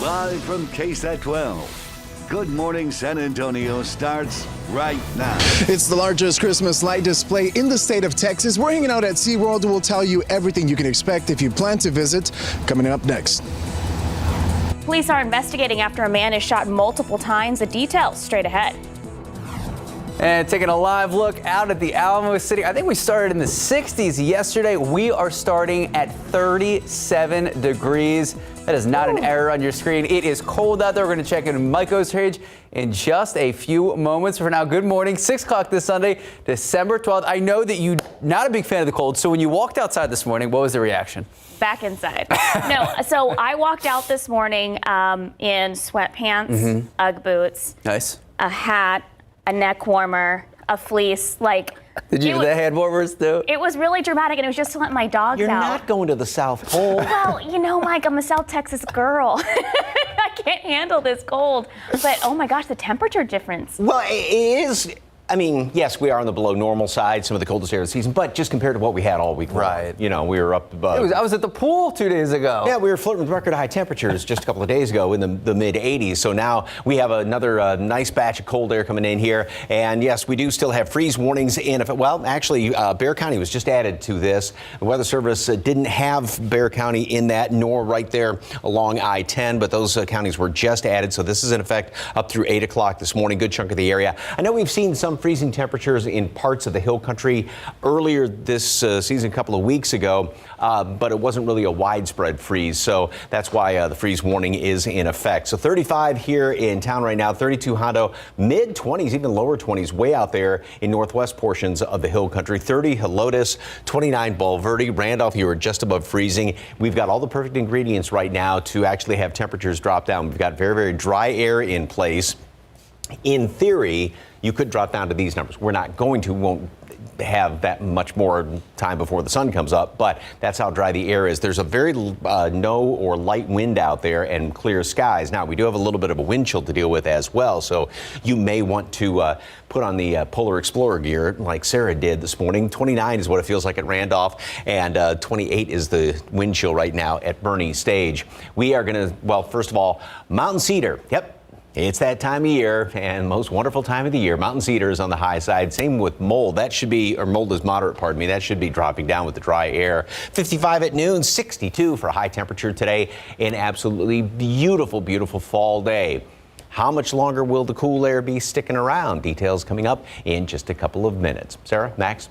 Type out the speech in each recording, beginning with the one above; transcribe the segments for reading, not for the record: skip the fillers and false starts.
Live from KSAT 12. Good Morning San Antonio starts right now. It's the largest Christmas light display in the state of Texas. We're hanging out at SeaWorld. We'll tell you everything you can expect if you plan to visit. Coming up next. Police are investigating after a man is shot multiple times. The details straight ahead. And taking a live look out at the Alamo City. I think we started in the 60s yesterday. We are starting at 37 degrees. That is not an error on your screen. It is cold out there. We're going to check in Micah's page in just a few moments. For now, good morning. 6 o'clock this Sunday, December 12th. I know that you're not a big fan of the cold. So when you walked outside this morning, what was the reaction? Back inside. No, so I walked out this morning in sweatpants, Ugg boots, Nice. a hat, a neck warmer, a fleece. Did you do the hand warmers too? It was really dramatic, and it was just to let my dogs You're out. not going to the South Pole. Well, you know, Mike, I'm a South Texas girl. I can't handle this cold. But oh my gosh, the temperature difference. Well, it is. I mean, yes, we are on the below normal side, some of the coldest air of the season, but just compared to what we had all week long. Right. You know, we were up above. I was at the pool 2 days ago. Yeah, we were flirting with record high temperatures just a couple of days ago in the mid 80s. So now we have another nice batch of cold air coming in here. And yes, we do still have freeze warnings in. Well, actually, Bexar County was just added to this. The Weather Service didn't have Bexar County in that, nor right there along I-10, but those counties were just added. So this is in effect up through 8 o'clock this morning. Good chunk of the area. I know we've seen some freezing temperatures in parts of the hill country earlier this season, a couple of weeks ago, but it wasn't really a widespread freeze. So that's why the freeze warning is in effect. So 35 here in town right now, 32 Hondo, mid 20s, even lower 20s, way out there in northwest portions of the hill country. 30 Helotes, 29 Bulverde, Randolph, you are just above freezing. We've got all the perfect ingredients right now to actually have temperatures drop down. We've got very, very dry air in place. In theory, you could drop down to these numbers. We're not going to, won't have that much more time before the sun comes up, but that's how dry the air is. There's a very no or light wind out there and clear skies. Now, we do have a little bit of a wind chill to deal with as well, so you may want to put on the Polar Explorer gear like Sarah did this morning. 29 is what it feels like at Randolph, and 28 is the wind chill right now at Bernie Stage. We are going to, well, first of all, Mountain Cedar. Yep. It's that time of year, and most wonderful time of the year. Mountain Cedar is on the high side. Same with mold. That should be, or mold is moderate, pardon me. That should be dropping down with the dry air. 55 at noon, 62 for high temperature today. An absolutely beautiful, beautiful fall day. How much longer will the cool air be sticking around? Details coming up in just a couple of minutes. Sarah, Max?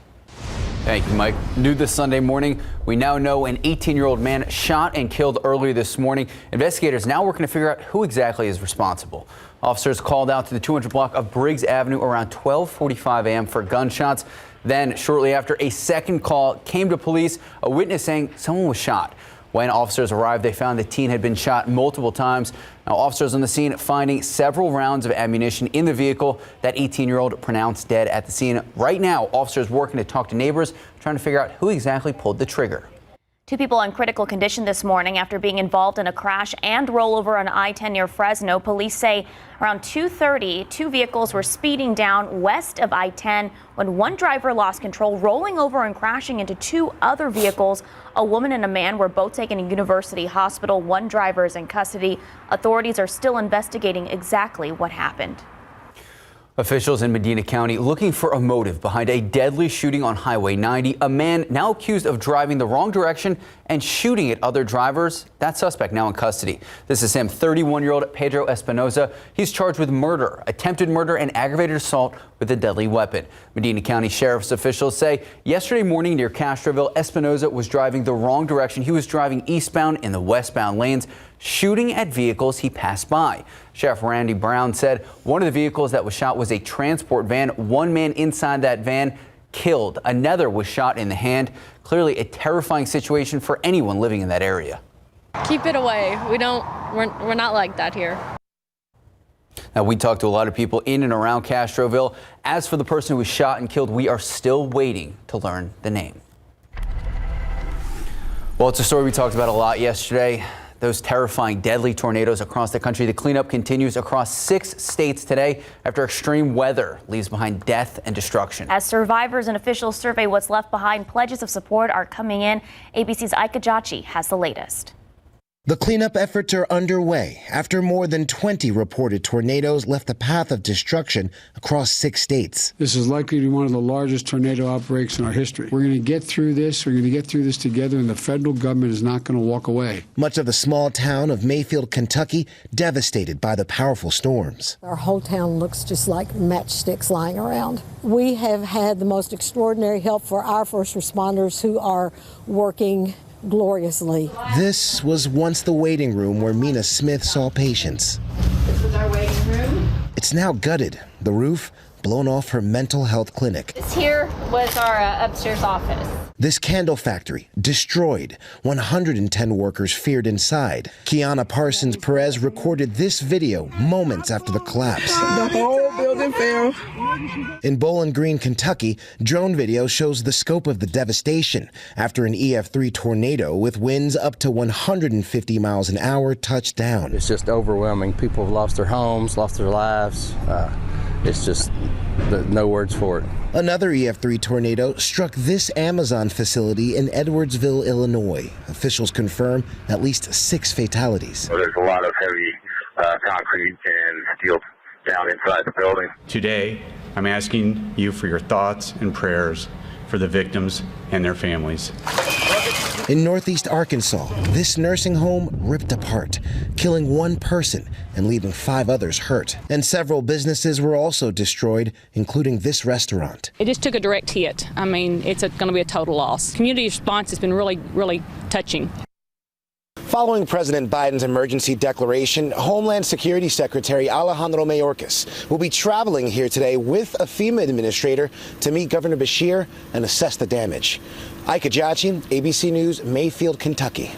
Thank you, Mike. New this Sunday morning, we now know an 18-year-old man shot and killed earlier this morning. Investigators now working to figure out who exactly is responsible. Officers called out to the 200 block of Briggs Avenue around 12:45 a.m. for gunshots. Then, shortly after, a second call came to police, a witness saying someone was shot. When officers arrived, they found the teen had been shot multiple times. Now, officers on the scene finding several rounds of ammunition in the vehicle. That 18-year-old pronounced dead at the scene. Right now, officers working to talk to neighbors, trying to figure out who exactly pulled the trigger. 2 people in critical condition this morning after being involved in a crash and rollover on I-10 near Fresno. Police say around 2:30, 2 vehicles were speeding down west of I-10 when one driver lost control, rolling over and crashing into 2 other vehicles. A woman and a man were both taken to University Hospital. 1 driver is in custody. Authorities are still investigating exactly what happened. Officials in Medina County looking for a motive behind a deadly shooting on Highway 90. A man now accused of driving the wrong direction and shooting at other drivers. That suspect now in custody. This is him, 31-year-old Pedro Espinoza. He's charged with murder, attempted murder, and aggravated assault with a deadly weapon. Medina County Sheriff's officials say yesterday morning near Castroville, Espinoza was driving the wrong direction. He was driving eastbound in the westbound lanes, shooting at vehicles he passed by. Sheriff Randy Brown said one of the vehicles that was shot was a transport van. 1 man inside that van killed. Another was shot in the hand. Clearly a terrifying situation for anyone living in that area. Keep it away. We're not like that here. Now, we talked to a lot of people in and around Castroville. As for the person who was shot and killed, we are still waiting to learn the name. Well, it's a story we talked about a lot yesterday. Those terrifying, deadly tornadoes across the country. The cleanup continues across 6 states today after extreme weather leaves behind death and destruction. As survivors and officials survey what's left behind, pledges of support are coming in. ABC's Ika Jachi has the latest. The cleanup efforts are underway after more than 20 reported tornadoes left a path of destruction across 6 states. This is likely to be one of the largest tornado outbreaks in our history. We're going to get through this. We're going to get through this together, and the federal government is not going to walk away. Much of the small town of Mayfield, Kentucky, devastated by the powerful storms. Our whole town looks just like matchsticks lying around. We have had the most extraordinary help for our first responders who are working gloriously. This was once the waiting room where Mina Smith saw patients. This is our waiting room. It's now gutted, the roof blown off her mental health clinic. This here was our upstairs office. This candle factory destroyed. 110 workers feared inside. Kiana Parsons Perez recorded this video moments after the collapse. The whole building fell. In Bowling Green, Kentucky, drone video shows the scope of the devastation after an EF3 tornado with winds up to 150 miles an hour touched down. It's just overwhelming. People have lost their homes, lost their lives. It's just no words for it. Another EF3 tornado struck this Amazon facility in Edwardsville, Illinois. Officials confirm at least 6 fatalities. There's a lot of heavy concrete and steel down inside the building. Today, I'm asking you for your thoughts and prayers for the victims and their families. In northeast Arkansas, this nursing home ripped apart, killing 1 person and leaving 5 others hurt. And several businesses were also destroyed, including this restaurant. It just took a direct hit. I mean, it's going to be a total loss. Community response has been really touching. Following President Biden's emergency declaration, Homeland Security Secretary Alejandro Mayorkas will be traveling here today with a FEMA administrator to meet Governor Beshear and assess the damage. Ike Ajachi, ABC News, Mayfield, Kentucky.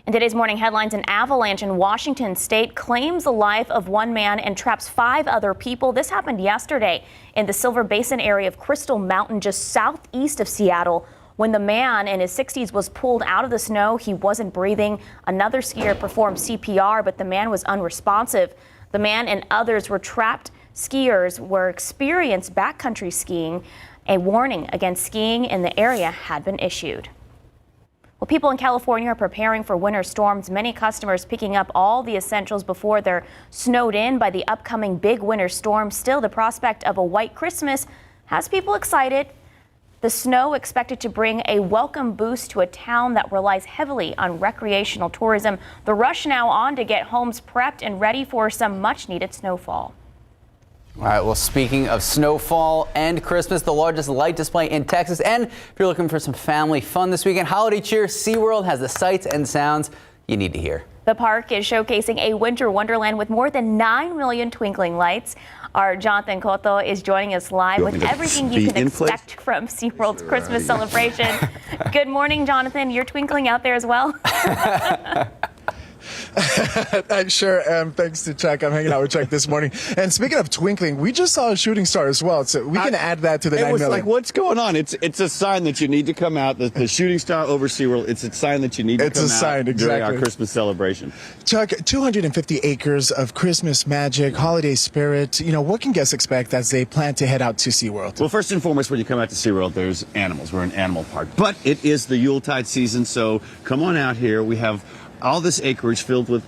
In today's morning headlines, an avalanche in Washington state claims the life of 1 man and traps 5 other people. This happened yesterday in the Silver Basin area of Crystal Mountain, just southeast of Seattle. When the man in his 60s was pulled out of the snow, he wasn't breathing. Another skier performed CPR, but the man was unresponsive. The man and others were trapped. Skiers were experienced backcountry skiing. A warning against skiing in the area had been issued. Well, people in California are preparing for winter storms. Many customers picking up all the essentials before they're snowed in by the upcoming big winter storm. Still, the prospect of a white Christmas has people excited. The snow expected to bring a welcome boost to a town that relies heavily on recreational tourism. The rush now on to get homes prepped and ready for some much needed snowfall. All right, well, speaking of snowfall and Christmas, the largest light display in Texas. And if you're looking for some family fun this weekend, holiday cheer, SeaWorld has the sights and sounds you need to hear. The park is showcasing a winter wonderland with more than 9 million twinkling lights. Our Jonathan Cotto is joining us live with everything you can expect from SeaWorld's Christmas celebration. Good morning, Jonathan. You're twinkling out there as well? I sure am. Thanks to Chuck. I'm hanging out with Chuck this morning. And speaking of twinkling, we just saw a shooting star as well, so we can add that to the 9 million. It was like, what's going on? It's a sign that you need to come out. The shooting star over SeaWorld, it's a sign that you need to come out during our Christmas celebration. Chuck, 250 acres of Christmas magic, holiday spirit. You know, what can guests expect as they plan to head out to SeaWorld? Well, first and foremost, when you come out to SeaWorld, there's animals. We're an animal park. But it is the Yuletide season, so come on out here. We have all this acreage filled with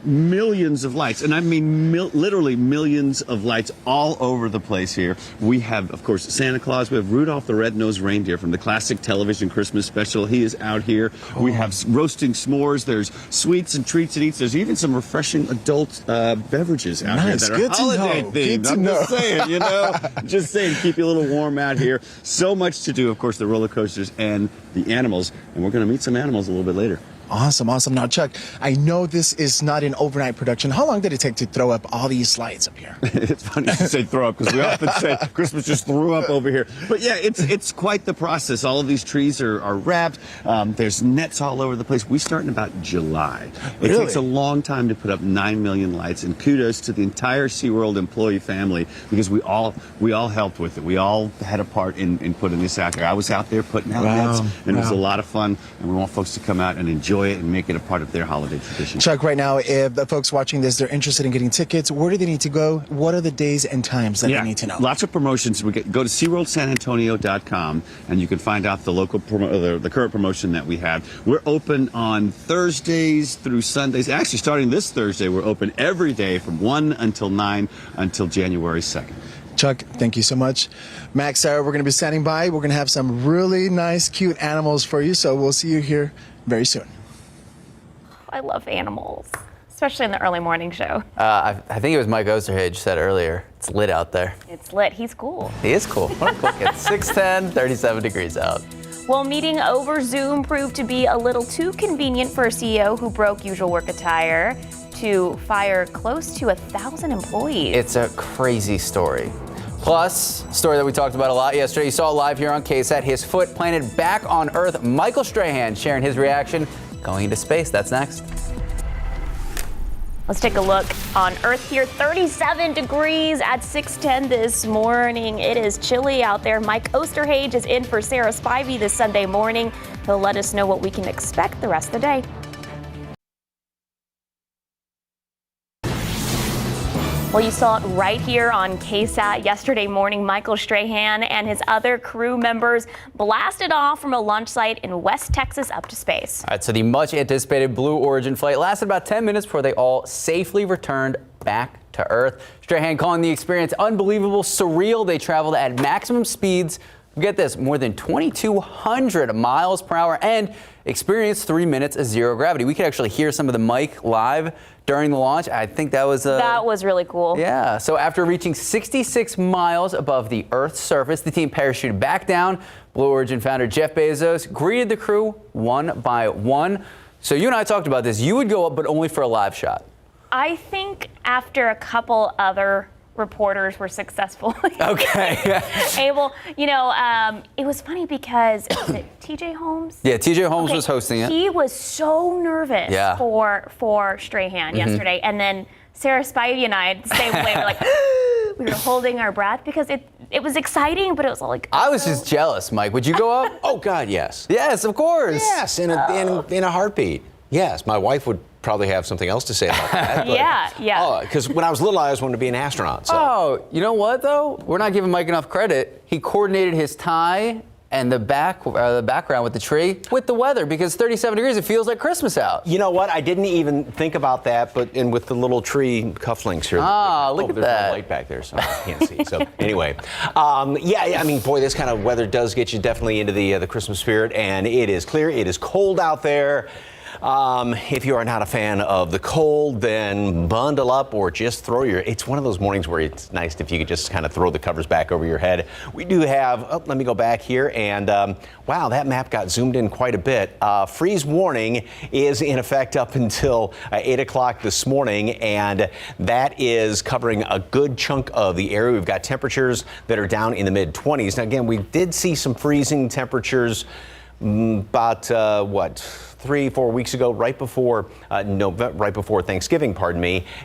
millions of lights, and I mean literally millions of lights all over the place here. We have, of course, Santa Claus. We have Rudolph the Red-Nosed Reindeer from the classic television Christmas special. He is out here. We have roasting s'mores. There's sweets and treats and eats. There's even some refreshing adult beverages out here that are holiday themed. I'm just saying, you know, just saying, keep you a little warm out here. So much to do, of course, the roller coasters and the animals, and we're going to meet some animals a little bit later. Awesome, awesome. Now, Chuck, I know this is not an overnight production. How long did it take to throw up all these lights up here? It's funny you say throw up, because we often say Christmas just threw up over here. But yeah, it's quite the process. All of these trees are wrapped. There's nets all over the place. We start in about July. It takes a long time to put up 9 million lights, and kudos to the entire SeaWorld employee family, because we all helped with it. We all had a part in putting this out there. I was out there putting out nets, and it was a lot of fun, and we want folks to come out and enjoy enjoy it and make it a part of their holiday tradition. Chuck, right now, if the folks watching this, they're interested in getting tickets, where do they need to go? What are the days and times that they need to know? Lots of promotions. Go to SeaWorldSanAntonio.com and you can find out the local the current promotion that we have. We're open on Thursdays through Sundays. Actually, starting this Thursday, we're open every day from 1 until 9 until January 2nd. Chuck, thank you so much. Max, Sarah, we're going to be standing by. We're going to have some really nice, cute animals for you, so we'll see you here very soon. I love animals, especially in the early morning show. I think it was Mike Osterhage said earlier, it's lit out there. It's lit. He's cool. He is cool. It's 6:10, 37 degrees out. Well, meeting over Zoom proved to be a little too convenient for a CEO who broke usual work attire to fire close to 1,000 employees. It's a crazy story. Plus, story that we talked about a lot yesterday. You saw it live here on KSAT. His foot planted back on Earth. Michael Strahan sharing his reaction going into space. That's next. Let's take a look on Earth here. 37 degrees at 6:10 this morning. It is chilly out there. Mike Osterhage is in for Sarah Spivey this Sunday morning. He'll let us know what we can expect the rest of the day. Well, you saw it right here on KSAT yesterday morning. Michael Strahan and his other crew members blasted off from a launch site in West Texas up to space. All right, so the much anticipated Blue Origin flight lasted about 10 minutes before they all safely returned back to Earth. Strahan calling the experience unbelievable, surreal. They traveled at maximum speeds. Get this, more than 2,200 miles per hour and experienced 3 minutes of zero gravity. We could actually hear some of the mic live during the launch. I think that was really cool. Yeah. So after reaching 66 miles above the Earth's surface, the team parachuted back down. Blue Origin founder Jeff Bezos greeted the crew one by one. So you and I talked about this. You would go up, but only for a live shot. I think after a couple other reporters were successfully able, it was funny because was it TJ Holmes? Yeah, TJ Holmes was hosting it. He was so nervous for Strahan yesterday, and then Sarah Spivey and I, the same way, we were holding our breath because it was exciting, but it was all like. I was just jealous, Mike. Would you go up? Oh God, yes. Yes, of course. Yes, in a heartbeat. Yes, my wife would probably have something else to say about that. But, yeah. Because when I was little, I always wanted to be an astronaut. So. Oh, you know what, though? We're not giving Mike enough credit. He coordinated his tie and the background with the tree with the weather, because 37 degrees, it feels like Christmas out. You know what? I didn't even think about that, but with the little tree cufflinks here. Look at there's that. No light back there, so I can't see. So anyway, I mean, boy, this kind of weather does get you definitely into the Christmas spirit, and it is clear. It is cold out there. If you are not a fan of the cold, then bundle up or just it's one of those mornings where it's nice if you could just kind of throw the covers back over your head. We do have, let me go back here, and wow, that map got zoomed in quite a bit. Freeze warning is in effect up until 8 o'clock this morning, and that is covering a good chunk of the area. We've got temperatures that are down in the mid-20s. Now, again, we did see some freezing temperatures about, 3-4 weeks ago, right before Thanksgiving,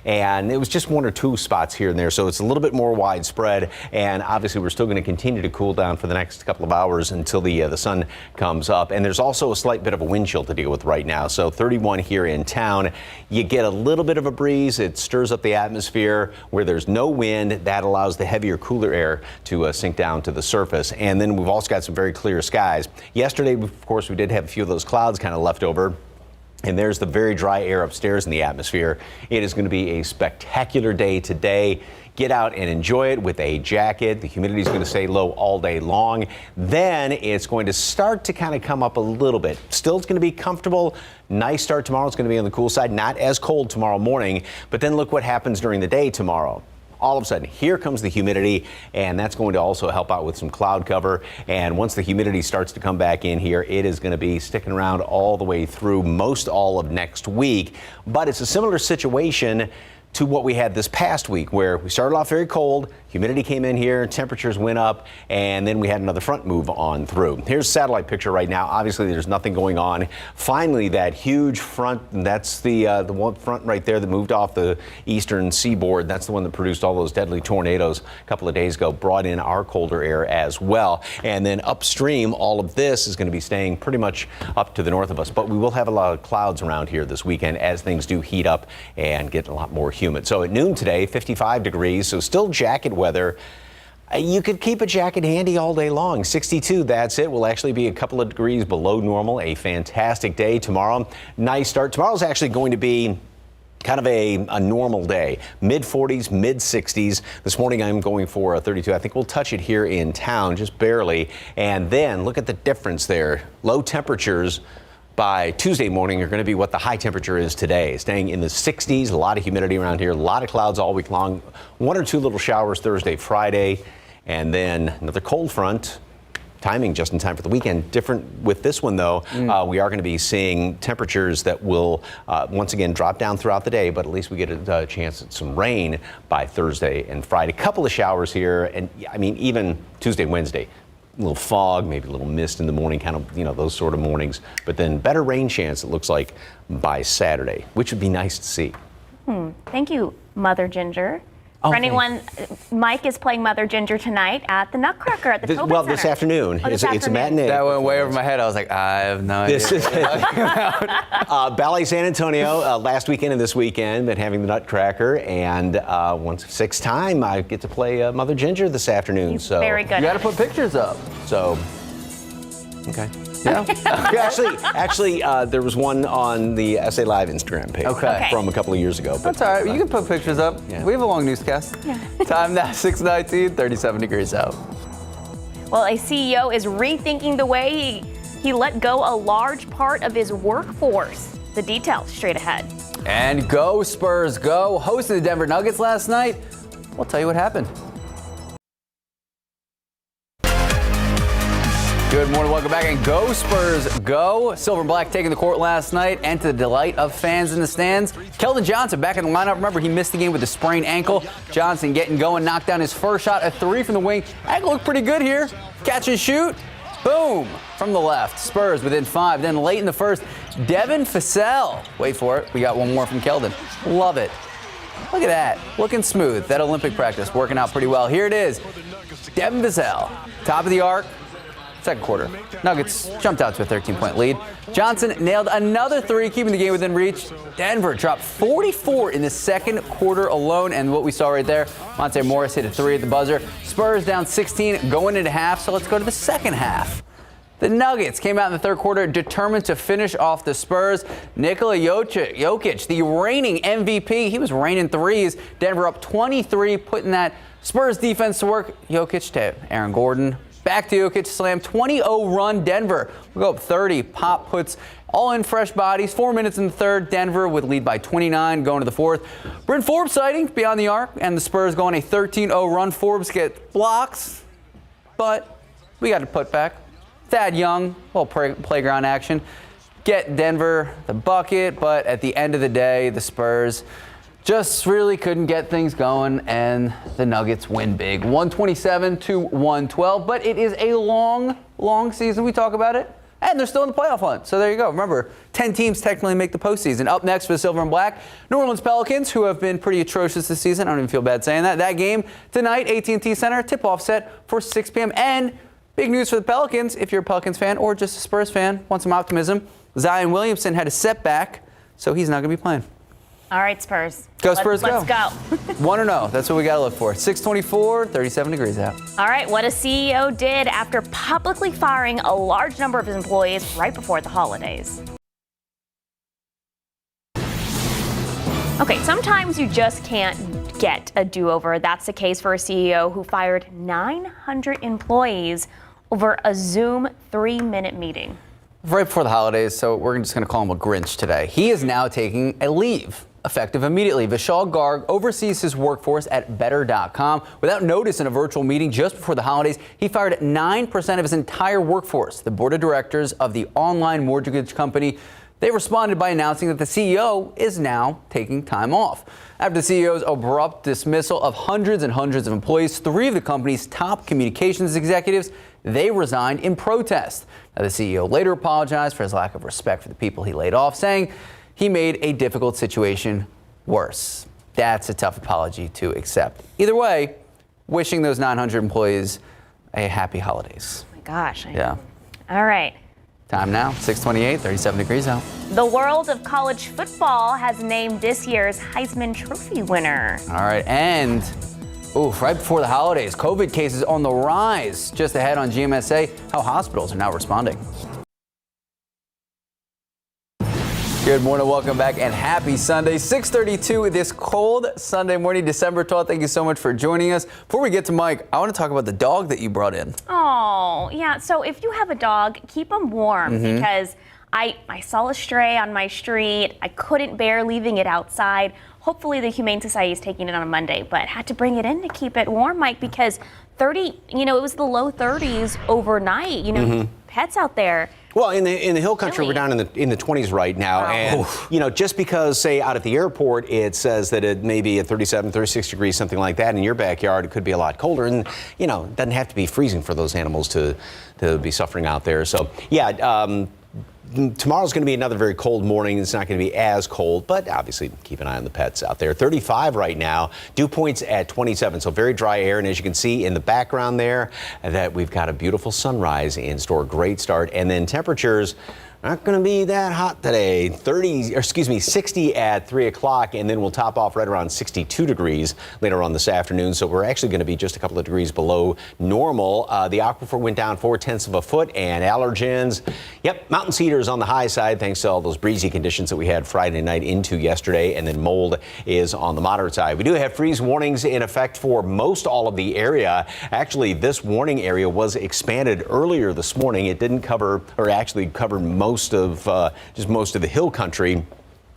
and it was just 1 or 2 spots here and there, so it's a little bit more widespread, and obviously we're still going to continue to cool down for the next couple of hours until the sun comes up. And there's also a slight bit of a wind chill to deal with right now, so 31 here in town. You get a little bit of a breeze. It stirs up the atmosphere. Where there's no wind, that allows the heavier, cooler air to sink down to the surface. And then we've also got some very clear skies. Yesterday, of course, we did have a few of those clouds kind of left over. And there's the very dry air upstairs in the atmosphere. It is going to be a spectacular day today. Get out and enjoy it with a jacket. The humidity is going to stay low all day long. Then it's going to start to kind of come up a little bit. Still, it's going to be comfortable. Nice start tomorrow. It's going to be on the cool side. Not as cold tomorrow morning. But then look what happens during the day tomorrow. All of a sudden, here comes the humidity, and that's going to also help out with some cloud cover. And once the humidity starts to come back in here, it is going to be sticking around all the way through most all of next week. But it's a similar situation to what we had this past week, where we started off very cold, Humidity came in here, temperatures went up, and then we had another front move on through. Here's a satellite picture right now. Obviously, there's nothing going on. Finally, that huge front, and that's the one front right there that moved off the eastern seaboard. That's the one that produced all those deadly tornadoes a couple of days ago, brought in our colder air as well. And then upstream, all of this is going to be staying pretty much up to the north of us. But we will have a lot of clouds around here this weekend as things do heat up and get a lot more humid. So at noon today, 55 degrees, so still jacket weather. You could keep a jacket handy all day long. 62, that's it. Will actually be a couple of degrees below normal. A fantastic day tomorrow. Nice start. Tomorrow's actually going to be kind of a normal day. Mid 40s, mid 60s. This morning I'm going for a 32. I think we'll touch it here in town, just barely. And then look at the difference there. Low temperatures by Tuesday morning are going to be what the high temperature is today. Staying in the 60s, a lot of humidity around here, a lot of clouds all week long. 1 or 2 little showers Thursday, Friday, and then another cold front. Timing just in time for the weekend. Different with this one, though. We are going to be seeing temperatures that will once again drop down throughout the day, but at least we get a chance at some rain by Thursday and Friday. A couple of showers here, and I mean, even Tuesday, Wednesday. A little fog, maybe a little mist in the morning, kind of, you know, those sort of mornings. But then better rain chance, it looks like, by Saturday, which would be nice to see. Thank you, Mother Ginger. Oh, For anyone, Mike is playing Mother Ginger tonight at the Nutcracker at the Tobin Well, Center. this afternoon. Oh, this It's a afternoon. matinee. That went way over my head. I was like, I have no idea. This is Ballet San Antonio last weekend and this weekend, been having the Nutcracker, and once 6th time I get to play Mother Ginger this afternoon. He's so very good. You got to put pictures up. So, okay. Yeah. Actually, there was one on the SA Live Instagram page from a couple of years ago. That's all right. You can put pictures up. Yeah. We have a long newscast. Time now, 6:19, 37 degrees out. Well, a CEO is rethinking the way he let go a large part of his workforce. The details straight ahead. And go Spurs, go. Hosting the Denver Nuggets last night. We'll tell you what happened. Good morning, welcome back, and go Spurs, go. Silver and black taking the court last night, and to the delight of fans in the stands, Keldon Johnson back in the lineup. Remember, he missed the game with a sprained ankle. Johnson getting going, knocked down his first shot, a 3 from the wing. Ankle looked pretty good here. Catch and shoot, boom, from the left. Spurs within 5. Then late in the first, Devin Vassell. Wait for it, we got one more from Keldon. Love it. Look at that, looking smooth. That Olympic practice working out pretty well. Here it is, Devin Vassell, top of the arc. Second quarter, Nuggets jumped out to a 13-point lead. Johnson nailed another 3, keeping the game within reach. Denver dropped 44 in the second quarter alone, and what we saw right there, Monte Morris hit a 3 at the buzzer. Spurs down 16 going into half, so let's go to the second half. The Nuggets came out in the third quarter determined to finish off the Spurs. Nikola Jokic, the reigning MVP, he was raining threes. Denver up 23, putting that Spurs defense to work. Jokic to Aaron Gordon. Back to Jokic, slam 20-0 run Denver. We'll go up 30. Pop puts all in fresh bodies. 4 minutes in the third. Denver would lead by 29 going to the fourth. Bryn Forbes sighting beyond the arc, and the Spurs go on a 13-0 run. Forbes get blocks, but we got to put back. Thad Young, little playground action. Get Denver the bucket, but at the end of the day, the Spurs just really couldn't get things going, and the Nuggets win big, 127-112. But it is a long, long season. We talk about it, and they're still in the playoff hunt. So there you go. Remember, 10 teams technically make the postseason. Up next for the Silver and Black, New Orleans Pelicans, who have been pretty atrocious this season. I don't even feel bad saying that. That game tonight, AT&T Center, tip-off set for 6 p.m. And big news for the Pelicans, if you're a Pelicans fan or just a Spurs fan, want some optimism. Zion Williamson had a setback, so he's not going to be playing. All right, Spurs. Go Spurs, Let's go. 1-0. That's what we got to look for. 6:24, 37 degrees out. All right, what a CEO did after publicly firing a large number of his employees right before the holidays. Okay, sometimes you just can't get a do-over. That's the case for a CEO who fired 900 employees over a Zoom 3-minute meeting. Right before the holidays, so we're just going to call him a Grinch today. He is now taking a leave, effective immediately. Vishal Garg oversees his workforce at Better.com. Without notice in a virtual meeting just before the holidays, he fired 9% of his entire workforce. The board of directors of the online mortgage company, They responded by announcing that the CEO is now taking time off. After the CEO's abrupt dismissal of hundreds and hundreds of employees, 3 of the company's top communications executives, they resigned in protest. Now, the CEO later apologized for his lack of respect for the people he laid off, saying he made a difficult situation worse. That's a tough apology to accept. Either way, wishing those 900 employees a happy holidays. Oh my gosh. Yeah. All right. Time now, 6:28, 37 degrees out. The world of college football has named this year's Heisman Trophy winner. All right, and right before the holidays, COVID cases on the rise. Just ahead on GMSA, how hospitals are now responding. Good morning, welcome back, and happy Sunday. 6:32 this cold Sunday morning, December 12th. Thank you so much for joining us. Before we get to Mike, I want to talk about the dog that you brought in. Oh, yeah. So if you have a dog, keep them warm because I saw a stray on my street. I couldn't bear leaving it outside. Hopefully the Humane Society is taking it on a Monday, but had to bring it in to keep it warm, Mike, because it was the low 30s overnight, pets out there. Well, in the hill country, we're down in the 20s right now. Wow. And, just because, say, out at the airport, it says that it may be at 37, 36 degrees, something like that. In your backyard, it could be a lot colder. And, it doesn't have to be freezing for those animals to be suffering out there. So, yeah, tomorrow's going to be another very cold morning. It's not going to be as cold, but obviously keep an eye on the pets out there. 35 right now, dew points at 27, so very dry air. And as you can see in the background there, that we've got a beautiful sunrise in store. Great start. And then temperatures not going to be that hot today. 60 at 3 o'clock, and then we'll top off right around 62 degrees later on this afternoon. So we're actually going to be just a couple of degrees below normal. The aquifer went down 0.4 of a foot, and allergens. Yep, mountain cedar is on the high side thanks to all those breezy conditions that we had Friday night into yesterday, and then mold is on the moderate side. We do have freeze warnings in effect for most all of the area. Actually, this warning area was expanded earlier this morning. It didn't cover, or actually covered most of the hill country.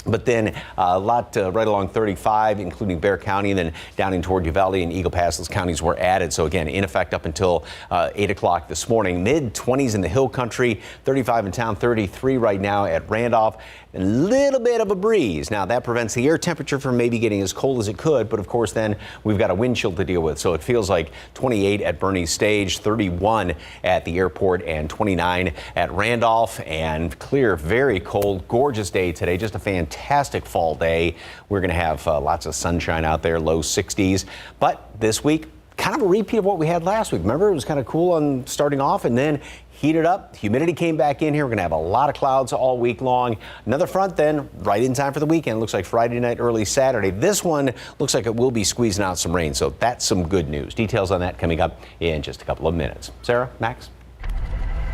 But then a lot right along 35, including Bexar County, and then down in toward Uvalde and Eagle Pass, those counties were added. So again, in effect up until 8 o'clock this morning. Mid-20s in the hill country, 35 in town, 33 right now at Randolph. A little bit of a breeze. Now that prevents the air temperature from maybe getting as cold as it could, but of course then we've got a wind chill to deal with. So it feels like 28 at Bernie's Stage, 31 at the airport, and 29 at Randolph. And clear, very cold, gorgeous day today. Just a fantastic fall day. We're going to have lots of sunshine out there, low 60s. But this week, kind of a repeat of what we had last week. Remember, it was kind of cool on starting off and then heated up. Humidity came back in here. We're going to have a lot of clouds all week long. Another front then, right in time for the weekend. Looks like Friday night, early Saturday. This one looks like it will be squeezing out some rain, so that's some good news. Details on that coming up in just a couple of minutes. Sarah, Max?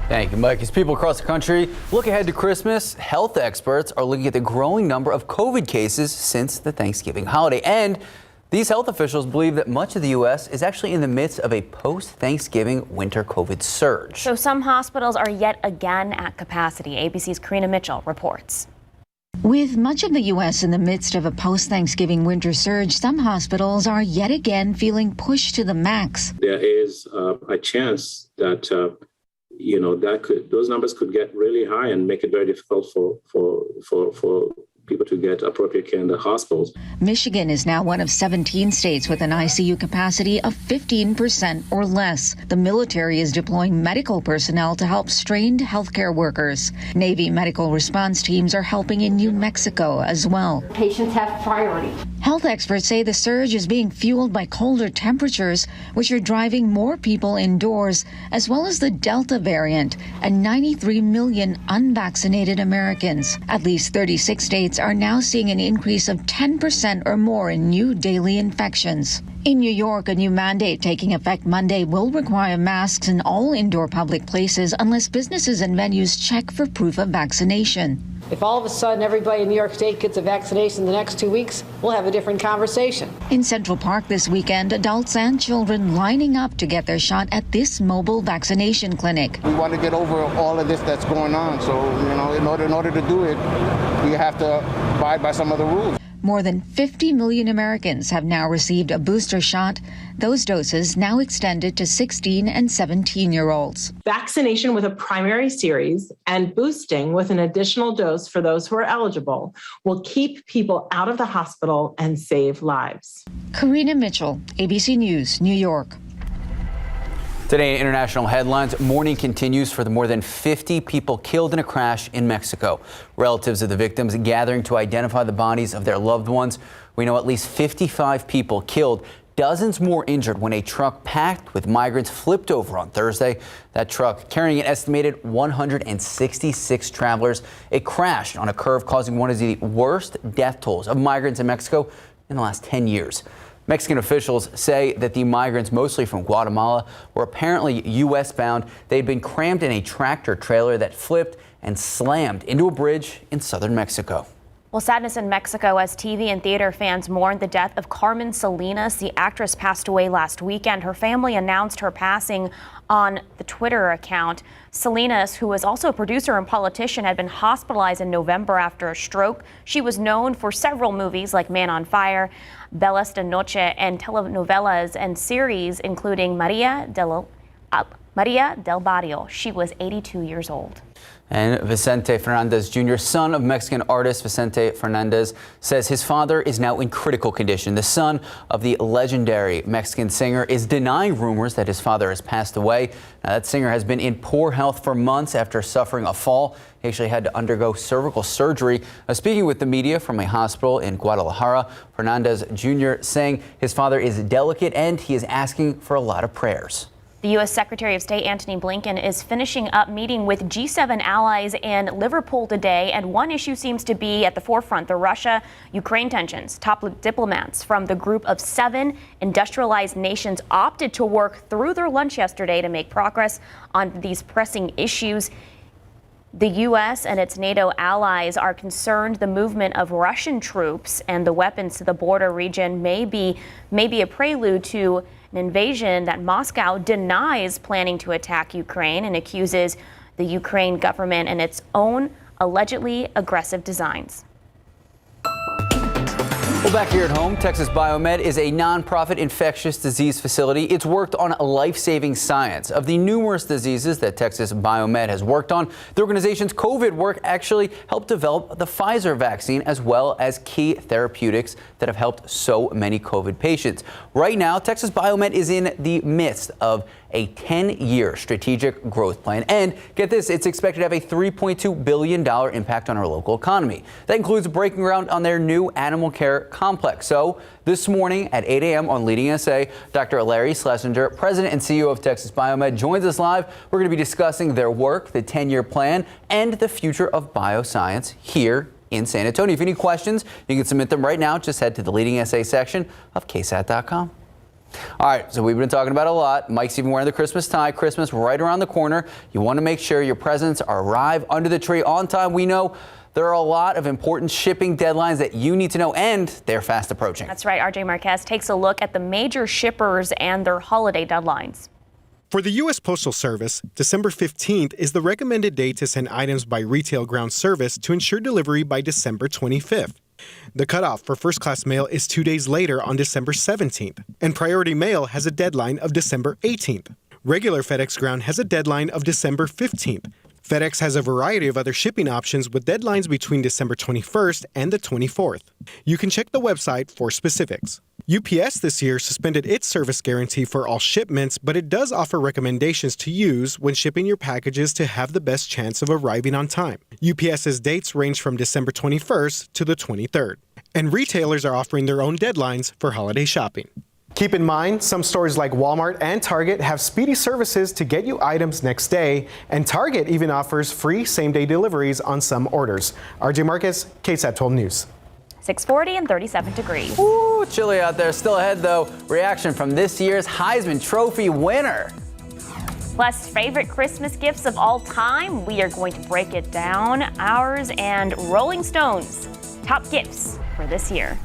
Thank you, Mike. As people across the country look ahead to Christmas, health experts are looking at the growing number of COVID cases since the Thanksgiving holiday. And these health officials believe that much of the U.S. is actually in the midst of a post-Thanksgiving winter COVID surge. So some hospitals are yet again at capacity. ABC's Karina Mitchell reports. With much of the U.S. in the midst of a post-Thanksgiving winter surge, some hospitals are yet again feeling pushed to the max. There is a chance that those numbers could get really high and make it very difficult for people to get appropriate care in the hospitals. Michigan is now one of 17 states with an ICU capacity of 15% or less. The military is deploying medical personnel to help strained healthcare workers. Navy medical response teams are helping in New Mexico as well. Patients have priority. Health experts say the surge is being fueled by colder temperatures, which are driving more people indoors, as well as the Delta variant and 93 million unvaccinated Americans. At least 36 states are now seeing an increase of 10% or more in new daily infections. In New York, a new mandate taking effect Monday will require masks in all indoor public places unless businesses and venues check for proof of vaccination. If all of a sudden everybody in New York State gets a vaccination in the next 2 weeks, we'll have a different conversation. In Central Park this weekend, adults and children lining up to get their shot at this mobile vaccination clinic. We want to get over all of this that's going on. So, in order to do it, we have to abide by some of the rules. More than 50 million Americans have now received a booster shot, those doses now extended to 16 and 17-year-olds. Vaccination with a primary series and boosting with an additional dose for those who are eligible will keep people out of the hospital and save lives. Karina Mitchell, ABC News, New York. Today in international headlines, mourning continues for the more than 50 people killed in a crash in Mexico. Relatives of the victims gathering to identify the bodies of their loved ones. We know at least 55 people killed, dozens more injured when a truck packed with migrants flipped over on Thursday. That truck carrying an estimated 166 travelers. It crashed on a curve, causing one of the worst death tolls of migrants in Mexico in the last 10 years. Mexican officials say that the migrants, mostly from Guatemala, were apparently U.S. bound. They'd been crammed in a tractor trailer that flipped and slammed into a bridge in southern Mexico. Well, sadness in Mexico as TV and theater fans mourn the death of Carmen Salinas. The actress passed away last weekend. Her family announced her passing on the Twitter account. Salinas, who was also a producer and politician, had been hospitalized in November after a stroke. She was known for several movies like Man on Fire, Bella Esta Noche, and telenovelas and series including Maria del Barrio. She was 82 years old. And Vicente Fernandez Jr., son of Mexican artist Vicente Fernandez, says his father is now in critical condition. The son of the legendary Mexican singer is denying rumors that his father has passed away. Now, that singer has been in poor health for months after suffering a fall. He actually had to undergo cervical surgery. Speaking with the media from a hospital in Guadalajara, Fernandez Jr. saying his father is delicate and he is asking for a lot of prayers. The U.S. Secretary of State Antony Blinken is finishing up meeting with G7 allies in Liverpool today, and one issue seems to be at the forefront: the Russia-Ukraine tensions. Top diplomats from the group of 7 industrialized nations opted to work through their lunch yesterday to make progress on these pressing issues. The U.S. and its NATO allies are concerned the movement of Russian troops and the weapons to the border region may be a prelude to an invasion that Moscow denies planning to attack Ukraine and accuses the Ukraine government and its own allegedly aggressive designs. Well, back here at home, Texas Biomed is a nonprofit infectious disease facility. It's worked on life-saving science. Of the numerous diseases that Texas Biomed has worked on, the organization's COVID work actually helped develop the Pfizer vaccine, as well as key therapeutics that have helped so many COVID patients. Right now, Texas Biomed is in the midst of a 10-year strategic growth plan. And get this, it's expected to have a $3.2 billion impact on our local economy. That includes breaking ground on their new animal care complex. So this morning at 8 a.m. on Leading SA, Dr. Larry Schlesinger, President and CEO of Texas Biomed, joins us live. We're going to be discussing their work, the 10-year plan, and the future of bioscience here in San Antonio. If you have any questions, you can submit them right now. Just head to the Leading SA section of KSAT.com. All right, so we've been talking about a lot. Mike's even wearing the Christmas tie. Christmas right around the corner. You want to make sure your presents arrive under the tree on time. We know there are a lot of important shipping deadlines that you need to know, and they're fast approaching. That's right. RJ Marquez takes a look at the major shippers and their holiday deadlines. For the U.S. Postal Service, December 15th is the recommended date to send items by retail ground service to ensure delivery by December 25th. The cutoff for first-class mail is 2 days later on December 17th, and priority mail has a deadline of December 18th. Regular FedEx Ground has a deadline of December 15th. FedEx has a variety of other shipping options with deadlines between December 21st and the 24th. You can check the website for specifics. UPS this year suspended its service guarantee for all shipments, but it does offer recommendations to use when shipping your packages to have the best chance of arriving on time. UPS's dates range from December 21st to the 23rd. And retailers are offering their own deadlines for holiday shopping. Keep in mind, some stores like Walmart and Target have speedy services to get you items next day, and Target even offers free same-day deliveries on some orders. RJ Marquez, KSAT 12 News. 640 and 37 degrees. Ooh, chilly out there. Still ahead, though. Reaction from this year's Heisman Trophy winner. Plus, favorite Christmas gifts of all time. We are going to break it down. Ours and Rolling Stones' top gifts for this year.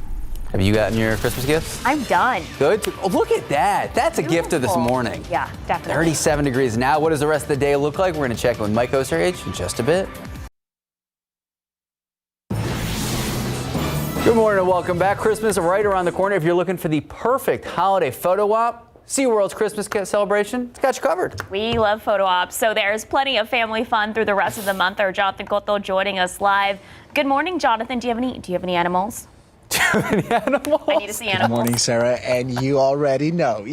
Have you gotten your Christmas gifts? I'm done. Good. Oh, look at that. That's a gift of this morning. Yeah, definitely. 37 degrees now. What does the rest of the day look like? We're going to check in with Mike Osterhage in just a bit. Good morning. welcome back. Christmas right around the corner. If you're looking for the perfect holiday photo op, SeaWorld's Christmas celebration, it's got you covered. We love photo ops, so there's plenty of family fun through the rest of the month. Our Jonathan Cotto joining us live. Good morning, Jonathan. Do you have any animals? I need to see animals. Good morning, Sarah. And you already know.